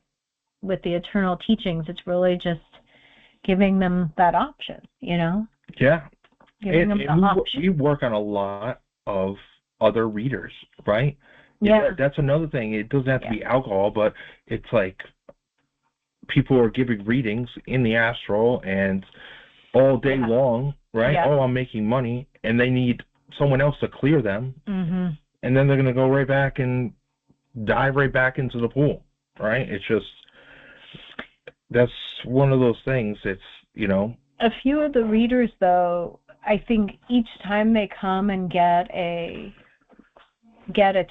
with the eternal teachings. It's really just giving them that option, Yeah. Giving them the option. We work on a lot of other readers, right? Yeah. That's another thing. It doesn't have to be alcohol, but it's like people are giving readings in the astral and all day long, right? Yeah. Oh, I'm making money, and they need someone else to clear them, and then they're going to go right back and dive right back into the pool, right? It's just, that's one of those things. It's, A few of the readers, though, I think each time they come and get a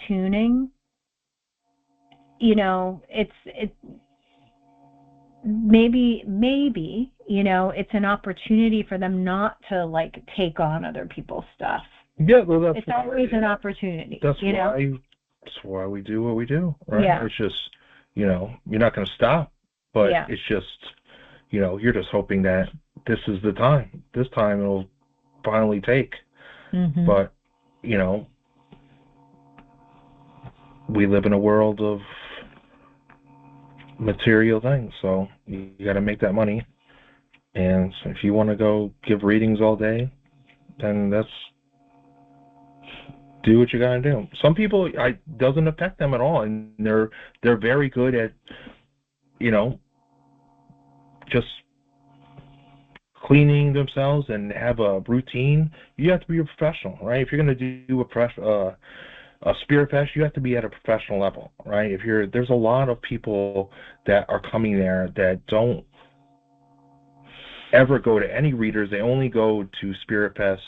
tuning, it's maybe it's an opportunity for them not to take on other people's stuff. Yeah, well, that's it's always an opportunity. That's why we do what we do, right? Yeah. It's just, you're not going to stop, but it's just, you're just hoping that this is the time. This time it'll finally take. Mm-hmm. But, you know, we live in a world of material things, so you got to make that money. And if you want to go give readings all day, then do what you got to do. Some people, it doesn't affect them at all, and they're very good at, you know, just cleaning themselves and have a routine. You have to be a professional, right? If you're going to do a spirit fest, you have to be at a professional level, right? There's a lot of people that are coming there that don't ever go to any readers. They only go to spirit fests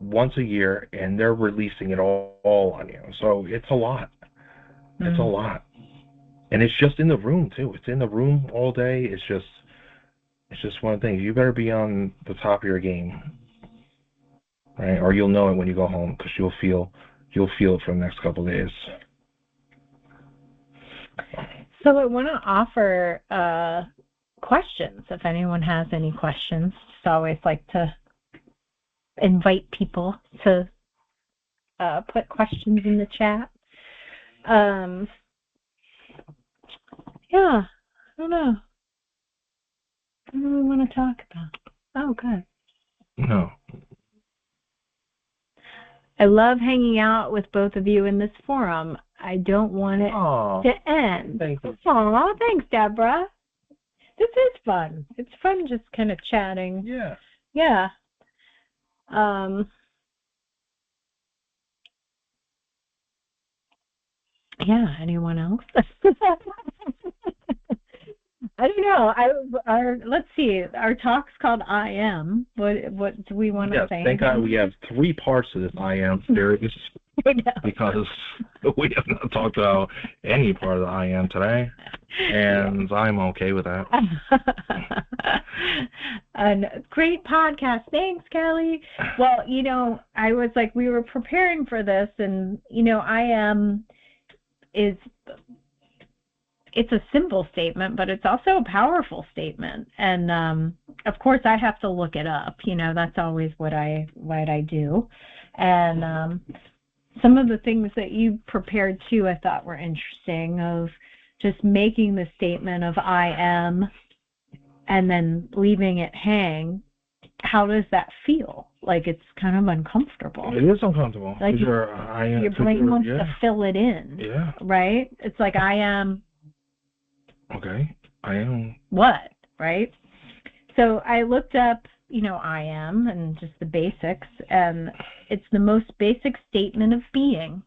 once a year, and they're releasing it all on you. So it's a lot. It's a lot. And it's just in the room too. It's in the room all day. It's just one thing. You better be on the top of your game, right? Or you'll know it when you go home, because you'll feel it for the next couple of days. So I want to offer questions. If anyone has any questions, just always like to invite people to put questions in the chat. Yeah, I don't know. What do we want to talk about? Oh, good. No. I love hanging out with both of you in this forum. I don't want it to end. Thank you. Aw, thanks, Deborah. This is fun. It's fun just kind of chatting. Yeah. Yeah. Yeah, anyone else? I don't know. Let's see. Our talk's called I Am. What do we want to say? Thank God we have 3 parts to this I Am series, because we have not talked about any part of the I Am today, and I'm okay with that. And great podcast. Thanks, Kelly. Well, you know, I was like, we were preparing for this, and, you know, I Am it's a simple statement, but it's also a powerful statement. And of course, I have to look it up. You know, that's always what I do. And some of the things that you prepared too, I thought were interesting, of just making the statement of I am and then leaving it hang. How does that feel? Like, it's kind of uncomfortable. It is uncomfortable. Like your brain wants to fill it in. Yeah. Right? It's like, I am. Okay. I am. What? Right? So I looked up, you know, I am, and just the basics, and it's the most basic statement of being.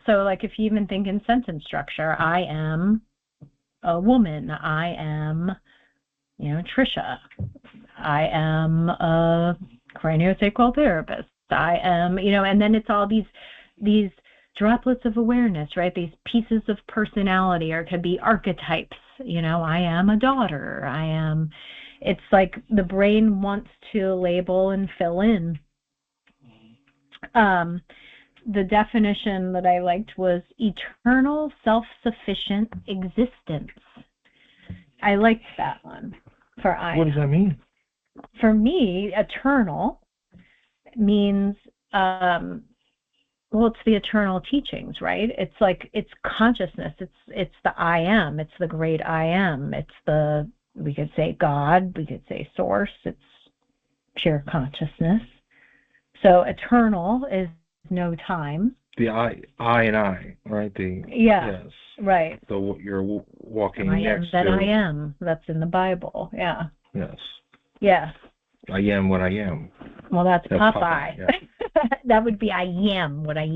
So, like, if you even think in sentence structure, I am a woman. I am, you know, Trisha. I am a craniosacral therapist. I am, you know, and then it's all these droplets of awareness, right? These pieces of personality, or it could be archetypes. You know, I am a daughter. I am. It's like the brain wants to label and fill in. The definition that I liked was eternal self-sufficient existence. I liked that one for I. What does that mean? For me, eternal means, well, it's the eternal teachings, right? It's like, it's consciousness. It's the I am. It's the great I am. It's the, we could say God, we could say source. It's pure consciousness. So eternal is no time. The I and I, right? Yes. Right. So you're walking I next am that to. I am. That's in the Bible. Yeah. Yes. Yes. I am what I am. Well, that's Popeye. Yeah. That would be I am what I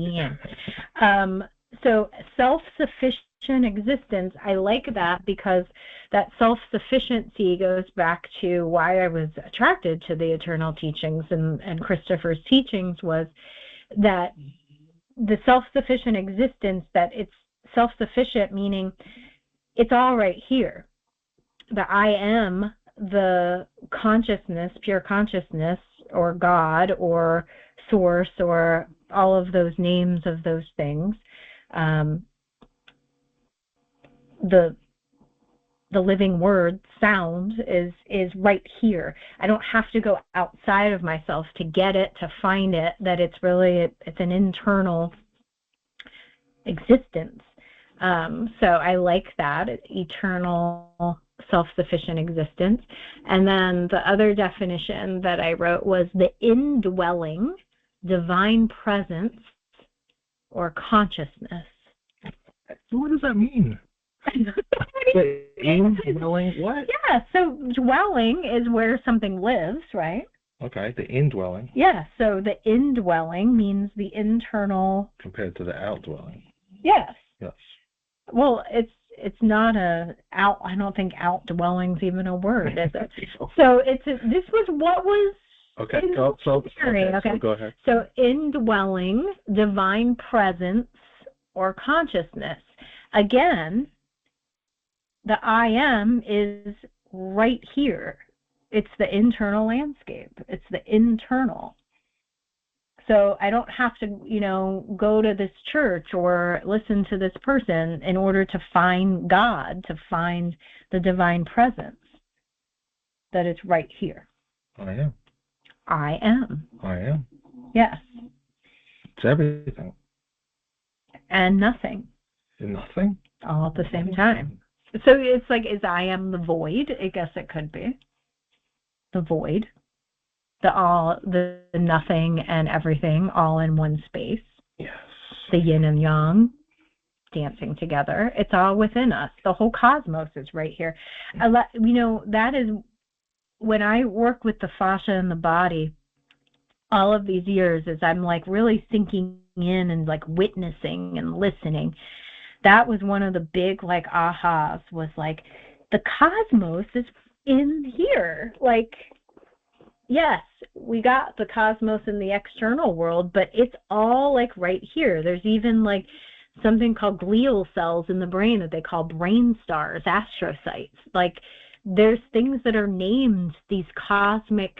am. So self-sufficient existence, I like that, because that self-sufficiency goes back to why I was attracted to the eternal teachings and Christopher's teachings, was that the self-sufficient existence, that it's self-sufficient, meaning it's all right here. The I am, the consciousness, pure consciousness, or God, or source, or all of those names of those things. The the living word sound is right here. I don't have to go outside of myself to get it, to find it, that it's an internal existence. So I like that, eternal, self-sufficient existence. And then the other definition that I wrote was the indwelling divine presence or consciousness. What does that mean? The indwelling what? Yeah, so dwelling is where something lives, right? Okay, the indwelling. Yeah, so the indwelling means the internal. Compared to the outdwelling. Yes. Yes. Well, it's not I don't think outdwelling's even a word, is it? So this was what was. Okay, so go ahead. So indwelling, divine presence, or consciousness. Again, the I am is right here. It's the internal landscape. It's the internal. So I don't have to, go to this church or listen to this person in order to find God, to find the divine presence. That it's right here. I am. I am. I am. Yes. It's everything. And nothing. And nothing? All at the same time. So it's like, is I am the void? I guess it could be. The void. The nothing and everything all in one space. Yes. The yin and yang dancing together. It's all within us. The whole cosmos is right here. That is, when I work with the fascia and the body, all of these years, as I'm like really sinking in and like witnessing and listening, that was one of the big like ahas, was like, the cosmos is in here. Like, yes, we got the cosmos in the external world, but it's all like right here. There's even like something called glial cells in the brain that they call brain stars, astrocytes. Like, there's things that are named these cosmic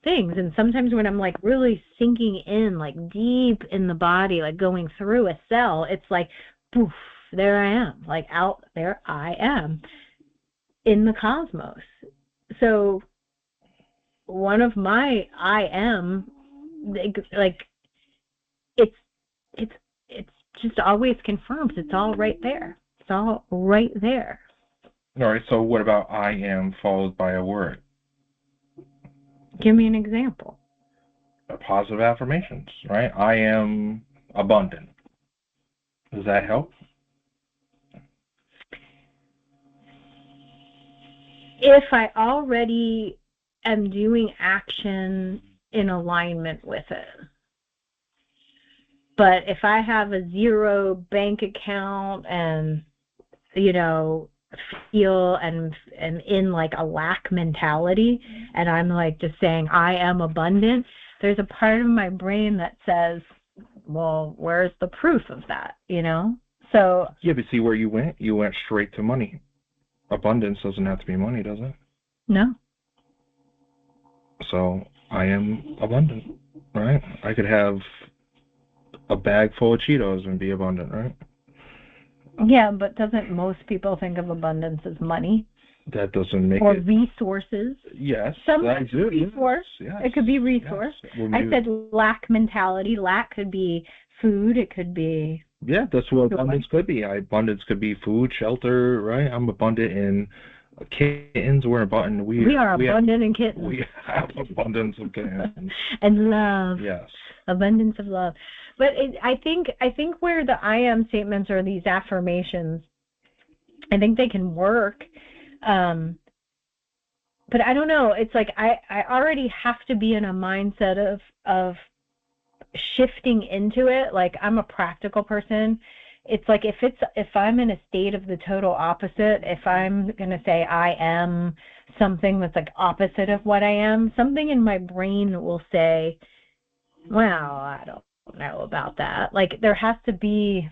things. And sometimes when I'm like really sinking in, like deep in the body, like going through a cell, it's like, poof, there I am. Like, out there I am in the cosmos. So one of my I am, like, it's just always confirms. It's all right there. It's all right there. All right, so what about I am followed by a word? Give me an example. Positive affirmations, right? I am abundant. Does that help? If I already am doing action in alignment with it. But if I have a zero bank account and, feel and in like a lack mentality, and I'm like just saying I am abundant, there's a part of my brain that says, well, where's the proof of that, So yeah, but see where you went straight to money. Abundance doesn't have to be money, does it? No. So I am abundant, right? I could have a bag full of Cheetos and be abundant, right? Yeah, but doesn't most people think of abundance as money? That doesn't make or it... resources. Yes, Sometimes resource. Yes. It could be resource. Yes. I said lack mentality. Lack could be food. It could be... Yeah, that's what abundance could be. Abundance could be food, shelter, right? I'm abundant in kittens. We are abundant in kittens. We have abundance of kittens. And love. Yes. Abundance of love. But I think where the I am statements or these affirmations, I think they can work. But I don't know. It's like I already have to be in a mindset of shifting into it. Like, I'm a practical person. It's like if I'm in a state of the total opposite, if I'm going to say I am something that's like opposite of what I am, something in my brain will say, well, I don't know about that. Like, there has to be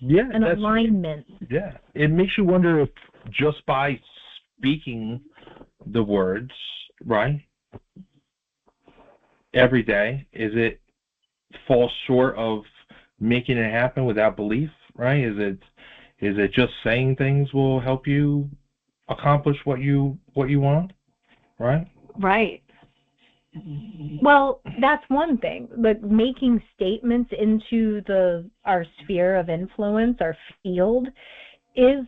an alignment. Yeah. It makes you wonder if just by speaking the words, right, every day, is it fall short of making it happen without belief, right? Is it just saying things will help you accomplish what you want, right? Right. Well, that's one thing. But making statements into our sphere of influence, our field, is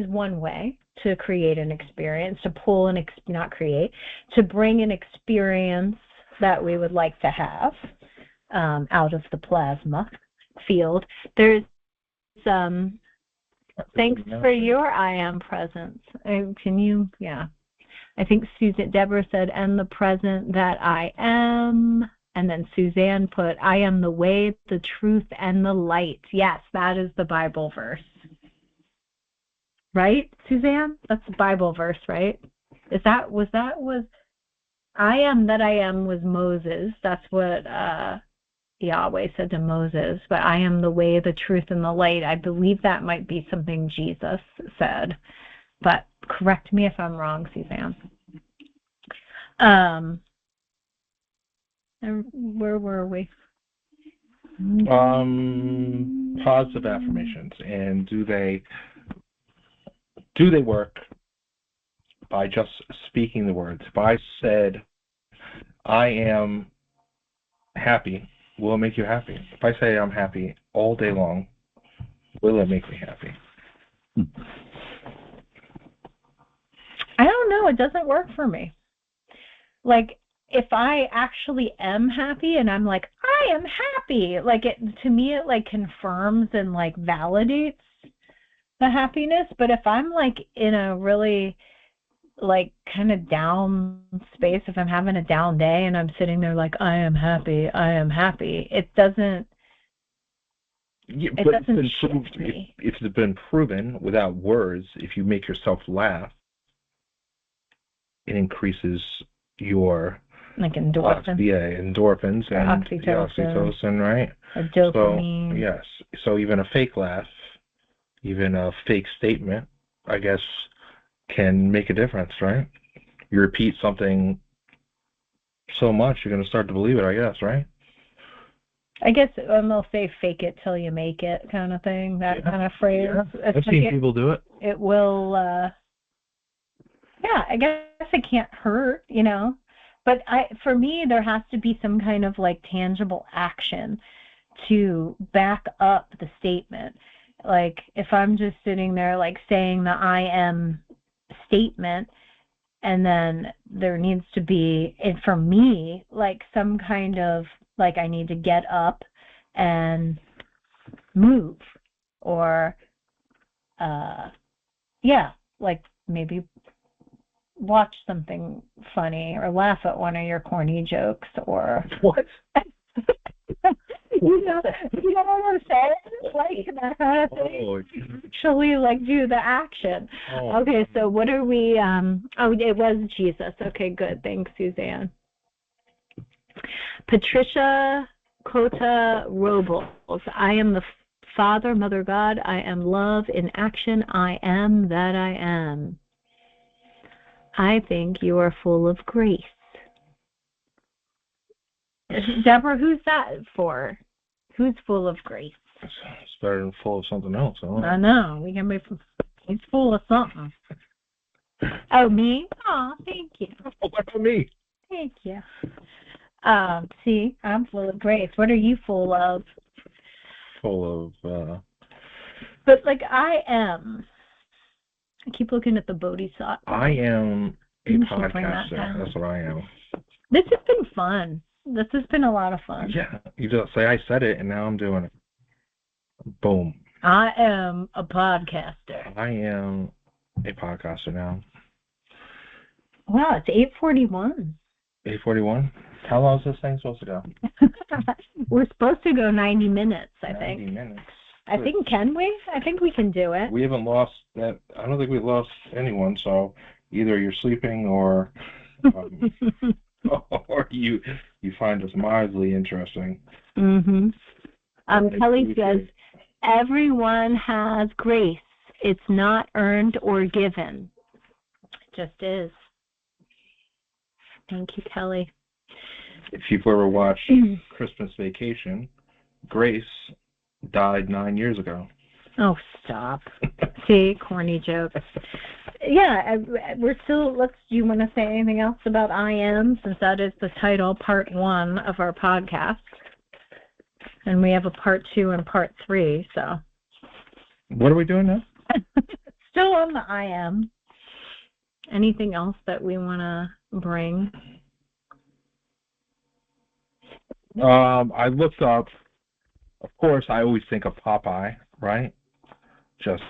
one way to create an experience, to pull not create, to bring an experience that we would like to have out of the plasma field. There's thanks for your I am presence. Can you? Yeah. I think Deborah said, and the present that I am. And then Suzanne put, I am the way, the truth, and the light. Yes, that is the Bible verse. Right, Suzanne? That's the Bible verse, right? Was I am that I am was Moses. That's what Yahweh said to Moses. But I am the way, the truth, and the light. I believe that might be something Jesus said. But correct me if I'm wrong, Suzanne. Where were we? Positive affirmations, and do they work by just speaking the words? If I said, I am happy, will it make you happy? If I say I'm happy all day long, will it make me happy? I don't know. It doesn't work for me. Like, if I actually am happy and I'm like, I am happy, like, to me it like confirms and like validates the happiness. But if I'm like in a really like kind of down space, if I'm having a down day and I'm sitting there like, I am happy, it doesn't shift me. If it's been proven without words, if you make yourself laugh, it increases your like endorphins. Endorphins and oxytocin, right? Or dopamine. So, yes. So even a fake laugh, even a fake statement, I guess, can make a difference, right? You repeat something so much, you're going to start to believe it, I guess, right? I guess they'll say fake it till you make it kind of thing, that kind of phrase. Yeah. I've seen people do it. It will, I guess it can't hurt, you know. But for me, there has to be some kind of like tangible action to back up the statement. Like if I'm just sitting there like saying the I am statement, and then there needs to be, and for me, like some kind of like I need to get up and move, or like maybe watch something funny or laugh at one of your corny jokes, or what? you know what I'm saying? Like that kind of thing. Actually, like do the action. Okay, so what are we? It was Jesus. Okay, good. Thanks, Suzanne. Patricia Cota Robles. I am the Father, Mother God. I am love in action. I am that I am. I think you are full of grace. Deborah, who's that for? Who's full of grace? It's better than full of something else. I know. We can be. He's full of something. Oh, me? Oh, thank you. Oh, what about me? Thank you. See, I'm full of grace. What are you full of? Full of. But like I am. I keep looking at the Bodhisattva. I am a podcaster. That's what I am. This has been fun. This has been a lot of fun. Yeah, you just say I said it, and now I'm doing it. Boom. I am a podcaster. I am a podcaster now. Wow, it's 8:41. 8:41? How long is this thing supposed to go? We're supposed to go 90 minutes, I think. 90 minutes. I think, can we? I think we can do it. We haven't lost that. I don't think we've lost anyone, so either you're sleeping or or you find us mildly interesting. Mm-hmm. Kelly says, everyone has grace. It's not earned or given. It just is. Thank you, Kelly. If you've ever watched Christmas Vacation, Grace died 9 years ago. Oh, stop. See, corny jokes. yeah, we're still, do you want to say anything else about I am, since that is the title, part 1 of our podcast? And we have a part 2 and part 3, so. What are we doing now? Still on the I am. Anything else that we want to bring? I looked up, of course, I always think of Popeye, right? Just...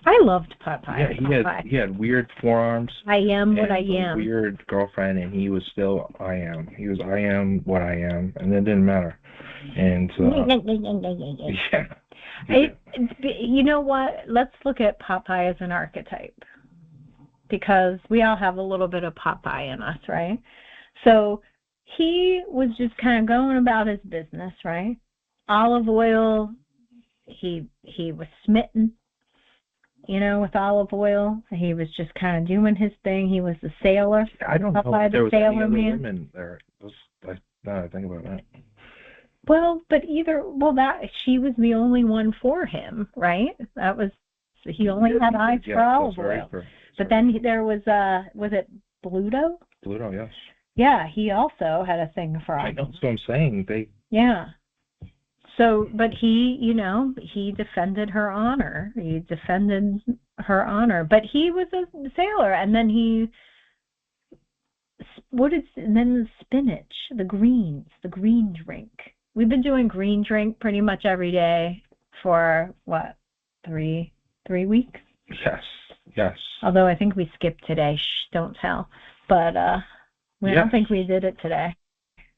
I loved Popeye. Yeah, he had weird forearms. I am what I am. Weird girlfriend, and he was still I am. He was I am what I am, and it didn't matter. And yeah. You know what? Let's look at Popeye as an archetype, because we all have a little bit of Popeye in us, right? So he was just kind of going about his business, right? Olive oil. He was smitten, with olive oil. He was just kind of doing his thing. He was the sailor. I don't know if there was any other women there. Now I think about that. Well, but she was the only one for him, right? He only had eyes for olive oil. But then there was it Bluto? Bluto, yes. Yeah, he also had a thing for olive oil. That's what I'm saying. Yeah. So, but he defended her honor. But he was a sailor, and then and then the spinach, the greens, the green drink. We've been doing green drink pretty much every day for, 3 weeks? Yes. Although I think we skipped today. Shh, don't tell. But I don't think we did it today.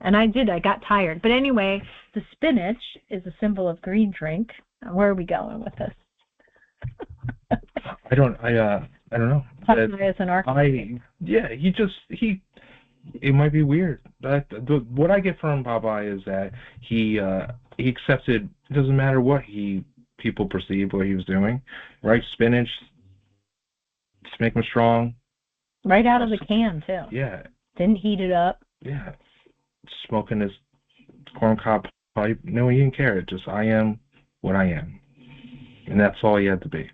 And I got tired. But anyway, the spinach is a symbol of green drink. Where are we going with this? I don't know. Popeye is an archetype. It might be weird. What I get from Popeye is that he accepted. It doesn't matter what people perceive what he was doing, right? Spinach, just make him strong. Right out of the can too. Yeah. Didn't heat it up. Yeah. Smoking his corncob pipe. No, he didn't care. Just I am what I am, and that's all he had to be.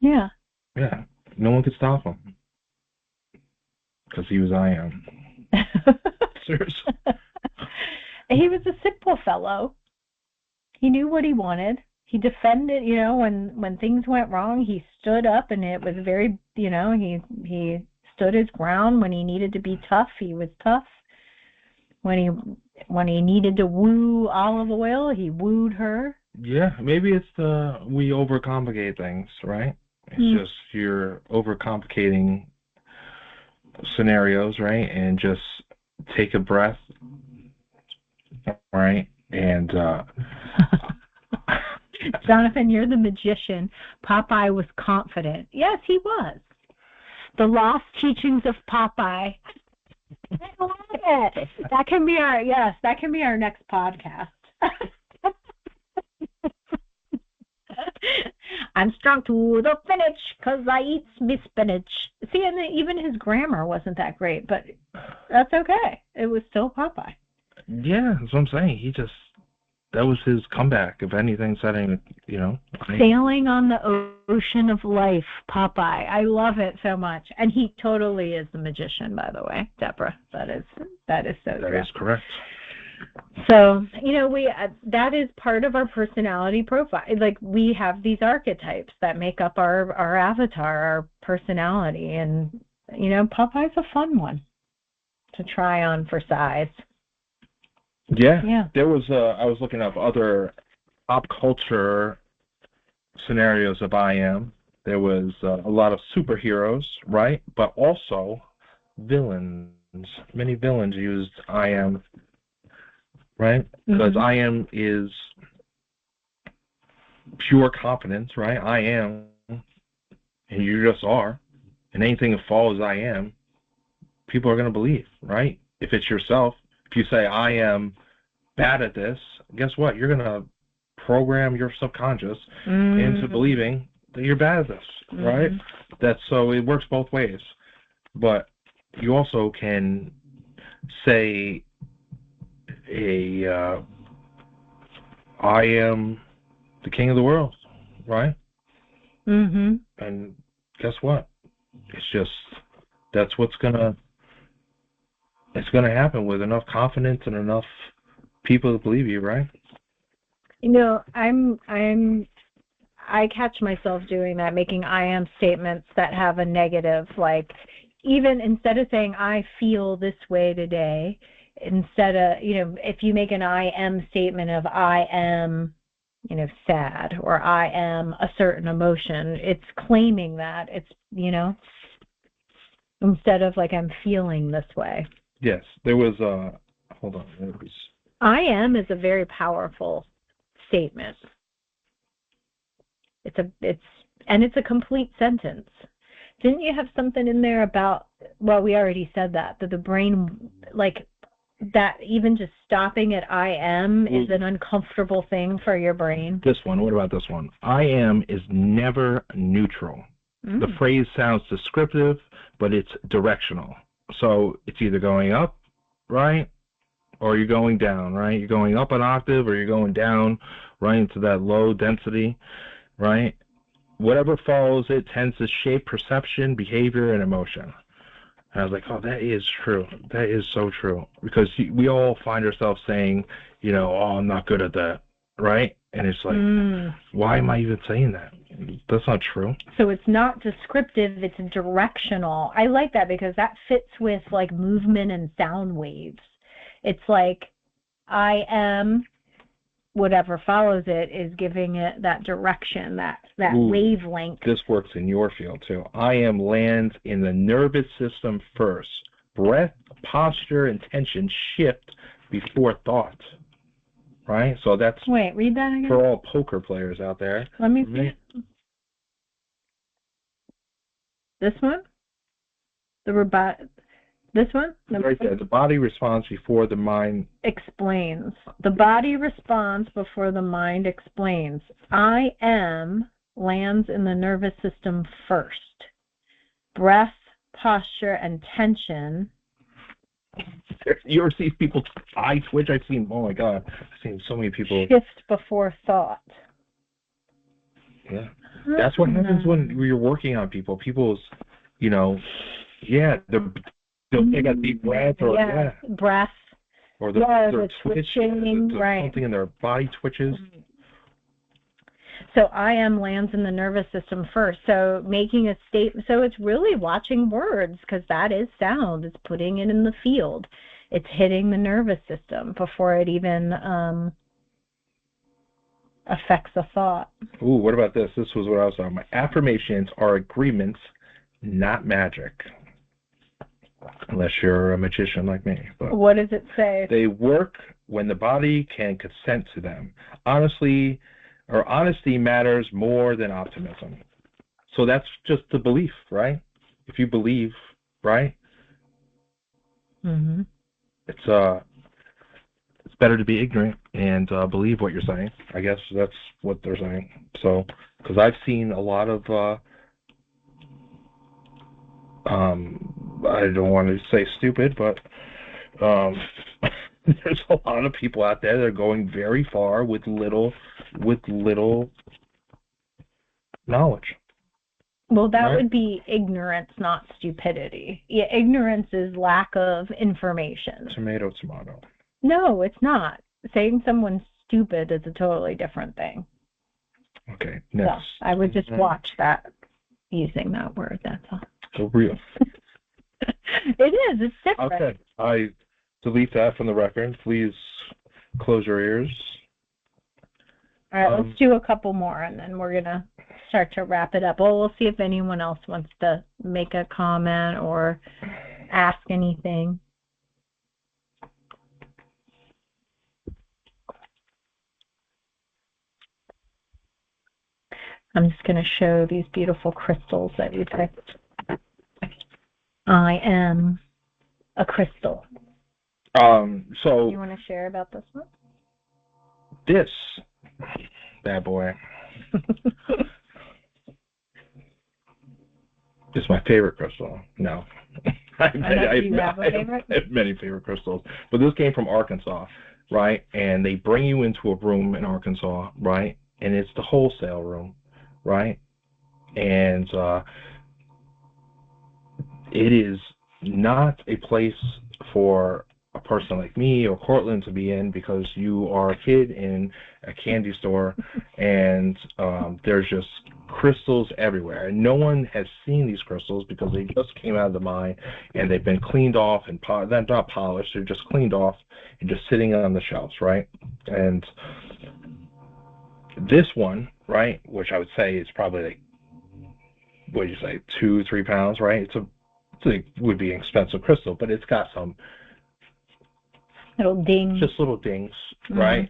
Yeah. Yeah. No one could stop him. Because he was I am. Seriously. He was a simple fellow. He knew what he wanted. He defended, when things went wrong, he stood up, and it was very, he stood his ground. When he needed to be tough, he was tough. When he needed to woo olive oil, he wooed her. Yeah, maybe it's we overcomplicate things, right? It's just you're overcomplicating scenarios, right? And just take a breath, right? And Jonathan, you're the magician. Popeye was confident. Yes, he was. The lost teachings of Popeye. I love it. That can be our next podcast. I'm strong to the finish because I eat me spinach. See, and even his grammar wasn't that great, but that's okay. It was still Popeye. Yeah, that's what I'm saying. That was his comeback, if anything, setting, Sailing on the ocean of life, Popeye. I love it so much. And he totally is the magician, by the way, Deborah. That is so true. That is correct. So, that is part of our personality profile. Like, we have these archetypes that make up our avatar, our personality. And, Popeye's a fun one to try on for size. Yeah. There was I was looking up other pop culture scenarios of I am. There was a lot of superheroes, right? But also villains. Many villains used I am, right? Because I am is pure confidence, right? I am, and you just are. And anything that follows I am, people are going to believe, right? If it's yourself, if you say I am bad at this, guess what? You're going to program your subconscious into believing that you're bad at this, right? So it works both ways. But you also can say I am the king of the world, right? Mm-hmm. And guess what? It's just, that's what's gonna happen with enough confidence and enough people to believe you, right? You know, I catch myself doing that, making I am statements that have a negative, like, even instead of saying I feel this way today, instead of, if you make an I am statement of I am, sad, or I am a certain emotion, it's claiming that. It's, instead of like I'm feeling this way. Yes, there was hold on. There was, I am is a very powerful statement. It's a complete sentence. Didn't you have something in there about, well, we already said that the brain, like, that even just stopping at I am is an uncomfortable thing for your brain? This one, what about this one? I am is never neutral. The phrase sounds descriptive, but it's directional. So it's either going up, right, or you're going down, right? You're going up an octave or you're going down, right, into that low density, right? Whatever follows it tends to shape perception, behavior, and emotion. And I was like, oh, that is true. That is so true. Because we all find ourselves saying, oh, I'm not good at that, right? And it's like, why am I even saying that? That's not true. So it's not descriptive, it's directional. I like that because that fits with like movement and sound waves. It's like I am, whatever follows it is giving it that direction, that wavelength. This works in your field too. I am lands in the nervous system first. Breath, posture, and tension shift before thought. Right? So that's... Wait, read that again? For all poker players out there. Let me see. This one? This one? Right there. The body responds before the mind explains. The body responds before the mind explains. I am lands in the nervous system first. Breath, posture, and tension. You ever see people eye twitch? I've seen, oh my God, I've seen so many people. Shift before thought. Yeah. That's what happens when you're working on people. People's, they'll take a deep breath or breath. Or they're twitching, right. Something in their body twitches. So I am lands in the nervous system first. So making a statement, so it's really watching words because that is sound. It's putting it in the field. It's hitting the nervous system before it even affects a thought. Ooh, what about this? This was what I was talking about. Affirmations are agreements, not magic. Unless you're a magician like me. But what does it say? They work when the body can consent to them. Honesty matters more than optimism. So that's just the belief, right? If you believe, right? Mm-hmm. It's better to be ignorant and believe what you're saying. I guess that's what they're saying. So, because I've seen a lot of I don't want to say stupid, but there's a lot of people out there that are going very far with little knowledge. Well, that would be ignorance, not stupidity. Yeah, ignorance is lack of information. Tomato. No, it's not. Saying someone's stupid is a totally different thing. Okay, next. So I would just watch that using that word, that's all. So real. It is. It's different. Okay. I delete that from the record. Please close your ears. All right, let's do a couple more, and then we're going to start to wrap it up. Well, we'll see if anyone else wants to make a comment or ask anything. I'm just going to show these beautiful crystals that we picked. I am a crystal. So you want to share about this one? This bad boy is my favorite crystal. No. I have many favorite crystals. But this came from Arkansas, right? And they bring you into a room in Arkansas, right? And it's the wholesale room, right? And it is not a place for a person like me or Cortland to be in, because you are a kid in a candy store and there's just crystals everywhere. And no one has seen these crystals because they just came out of the mine and they've been cleaned off and not polished, they're just cleaned off and just sitting on the shelves, right? And this one, right, which I would say is probably like, what do you say, 2-3 pounds, right? It would be an expensive crystal, but it's got some little dings. Just little dings, right?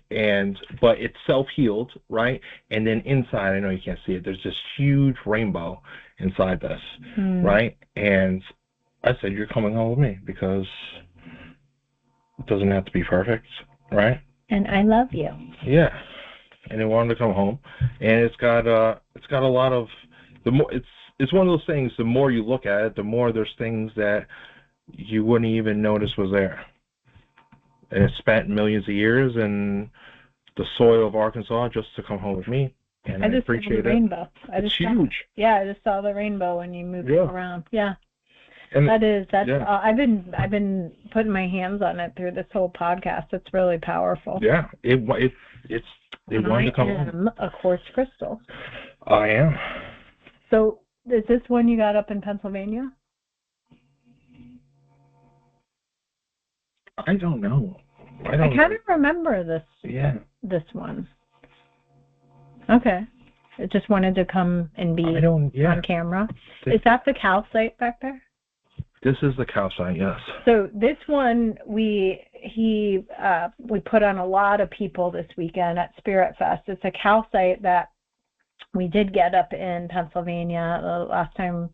But it's self-healed, right? And then inside, I know you can't see it, there's this huge rainbow inside this, right? And I said, you're coming home with me, because it doesn't have to be perfect, right? And I love you. Yeah. And they wanted to come home, and it's got a lot of, it's one of those things, the more you look at it, the more there's things that you wouldn't even notice was there. And it's spent millions of years in the soil of Arkansas just to come home with me, and I appreciate it. Rainbow. It's huge. I just saw the rainbow when you moved around. Yeah. And that's I've been putting my hands on it through this whole podcast. It's really powerful. Yeah, they wanted to come home. I am a quartz crystal. I am. So is this one you got up in Pennsylvania? I don't know. I kind of remember this. Yeah. This one. Okay. I just wanted to come and be on camera. Is that the calcite back there? This is the calcite, yes. So this one we put on a lot of people this weekend at Spirit Fest. It's a calcite that we did get up in Pennsylvania the last time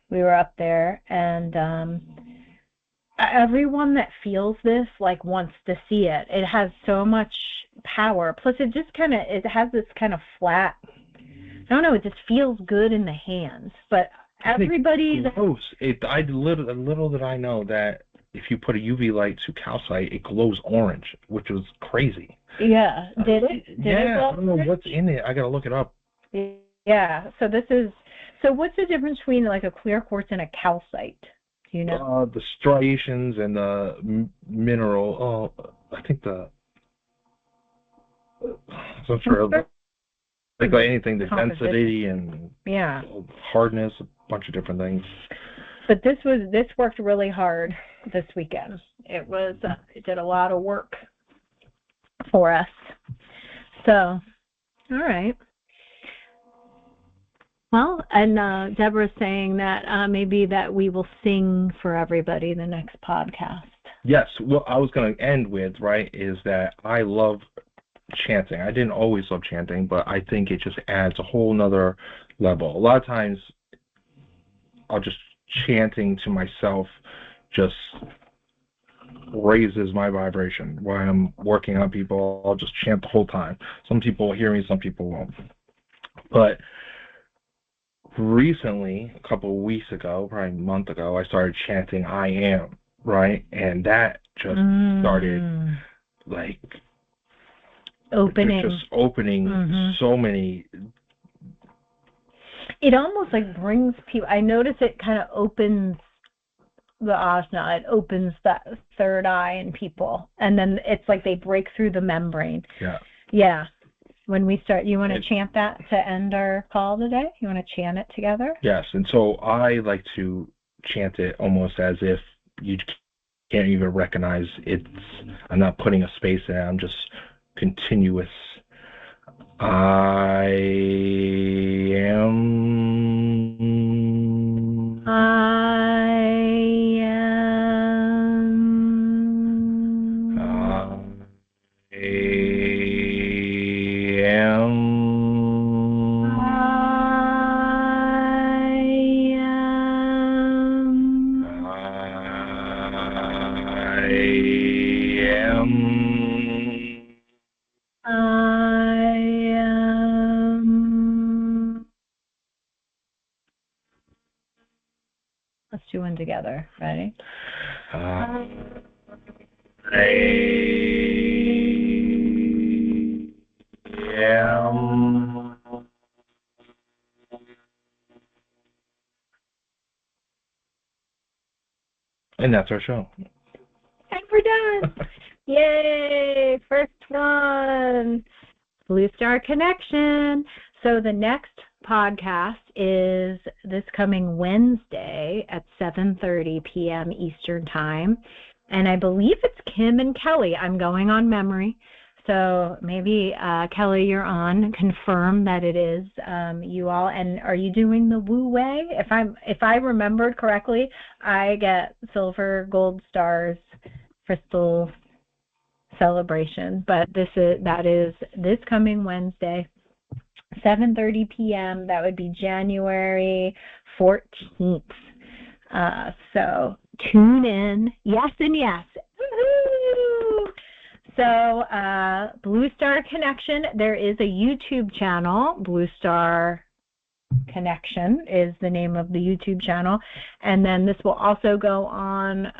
we were up there, and everyone that feels this wants to see it. It has so much power. Plus it just it has this kind of flat, I don't know, it just feels good in the hands. But everybody glows. Little did I know that if you put a UV light to calcite, it glows orange, which was crazy. Yeah. Did it? I don't know what's in it. I gotta look it up. Yeah. So what's the difference between a clear quartz and a calcite? Do you know? The striations and the mineral. I think I'm not sure. Like anything, the density and hardness, a bunch of different things. But this worked really hard this weekend. It did a lot of work for us. So, all right. Well, and Deborah's saying that maybe that we will sing for everybody the next podcast. Yes. Well, I was going to end with, is that I love chanting. I didn't always love chanting, but I think it just adds a whole nother level. A lot of times I'll just chanting to myself just raises my vibration. While I'm working on people, I'll just chant the whole time. Some people will hear me, some people won't. But recently, a couple of weeks ago, probably a month ago, I started chanting I am, right? And that just started opening so many. It almost brings people, I notice it kind of opens the ajna, it opens that third eye in people, and then it's they break through the membrane. Yeah. When we start, you want to chant that to end our call today? You want to chant it together? Yes, and so I like to chant it almost as if you can't even recognize I'm not putting a space in it, I'm just continuous. I am. I am. I am. Let's do one together. Ready? I am. And that's our show. And we're done. Yay! First one. Blue Star Connection. So the next podcast is this coming Wednesday at 7:30 p.m. Eastern Time. And I believe it's Kim and Kelly. I'm going on memory. So maybe, Kelly, you're on. Confirm that it is you all. And are you doing the Wu Wei? If I remembered correctly, I get silver, gold stars, crystal celebration. But that is this coming Wednesday, 7:30 p.m. That would be January 14th. So tune in. Yes and yes. Woo-hoo! So Blue Star Connection, there is a YouTube channel. Blue Star Connection is the name of the YouTube channel. And then this will also go on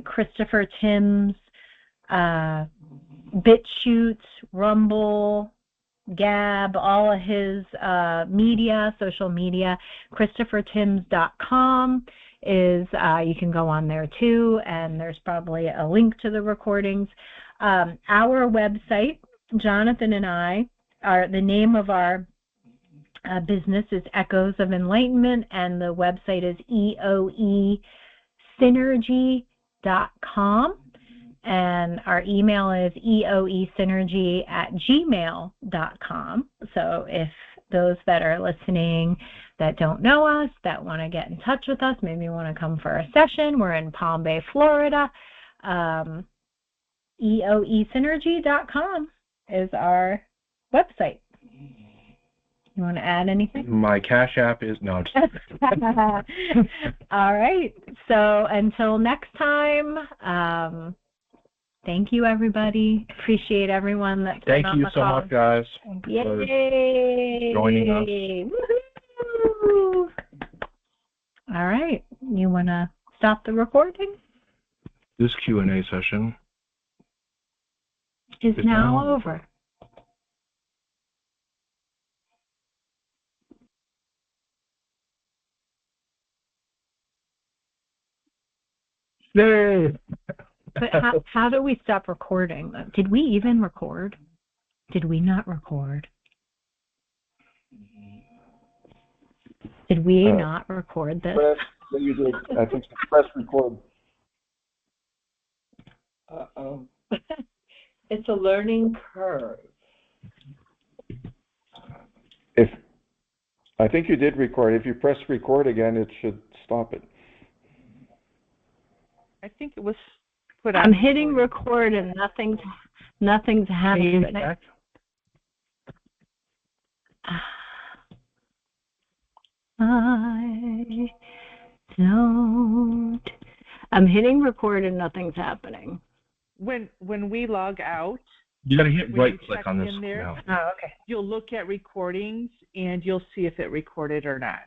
Christopher Tim's BitChute, Rumble, Gab, all of his media, social media. ChristopherTims.com is, you can go on there too, and there's probably a link to the recordings. Our website, Jonathan and I, the name of our business is Echoes of Enlightenment, and the website is eoesynergy.com. And our email is eoesynergy@gmail.com. So if those that are listening that don't know us, that want to get in touch with us, maybe want to come for a session, we're in Palm Bay, Florida. eoesynergy.com is our website. You want to add anything? My Cash App is no. All right. So until next time, thank you, everybody. Appreciate everyone that's Thank on you the so call. much, guys. Yay! For joining us. Woo-hoo! All right. You want to stop the recording? This Q&A session is now over. Yay! But how do we stop recording? Did we even record? Did we not record? Did we not record this? You did. I think press record. Uh-oh. It's a learning curve. I think you did record. If you press record again, it should stop it. I think it was put on. I'm hitting record and nothing's happening. I don't. I'm hitting record and nothing's happening. When we log out, you got to hit right click on this in there, now. Oh, okay. You'll look at recordings and you'll see if it recorded or not.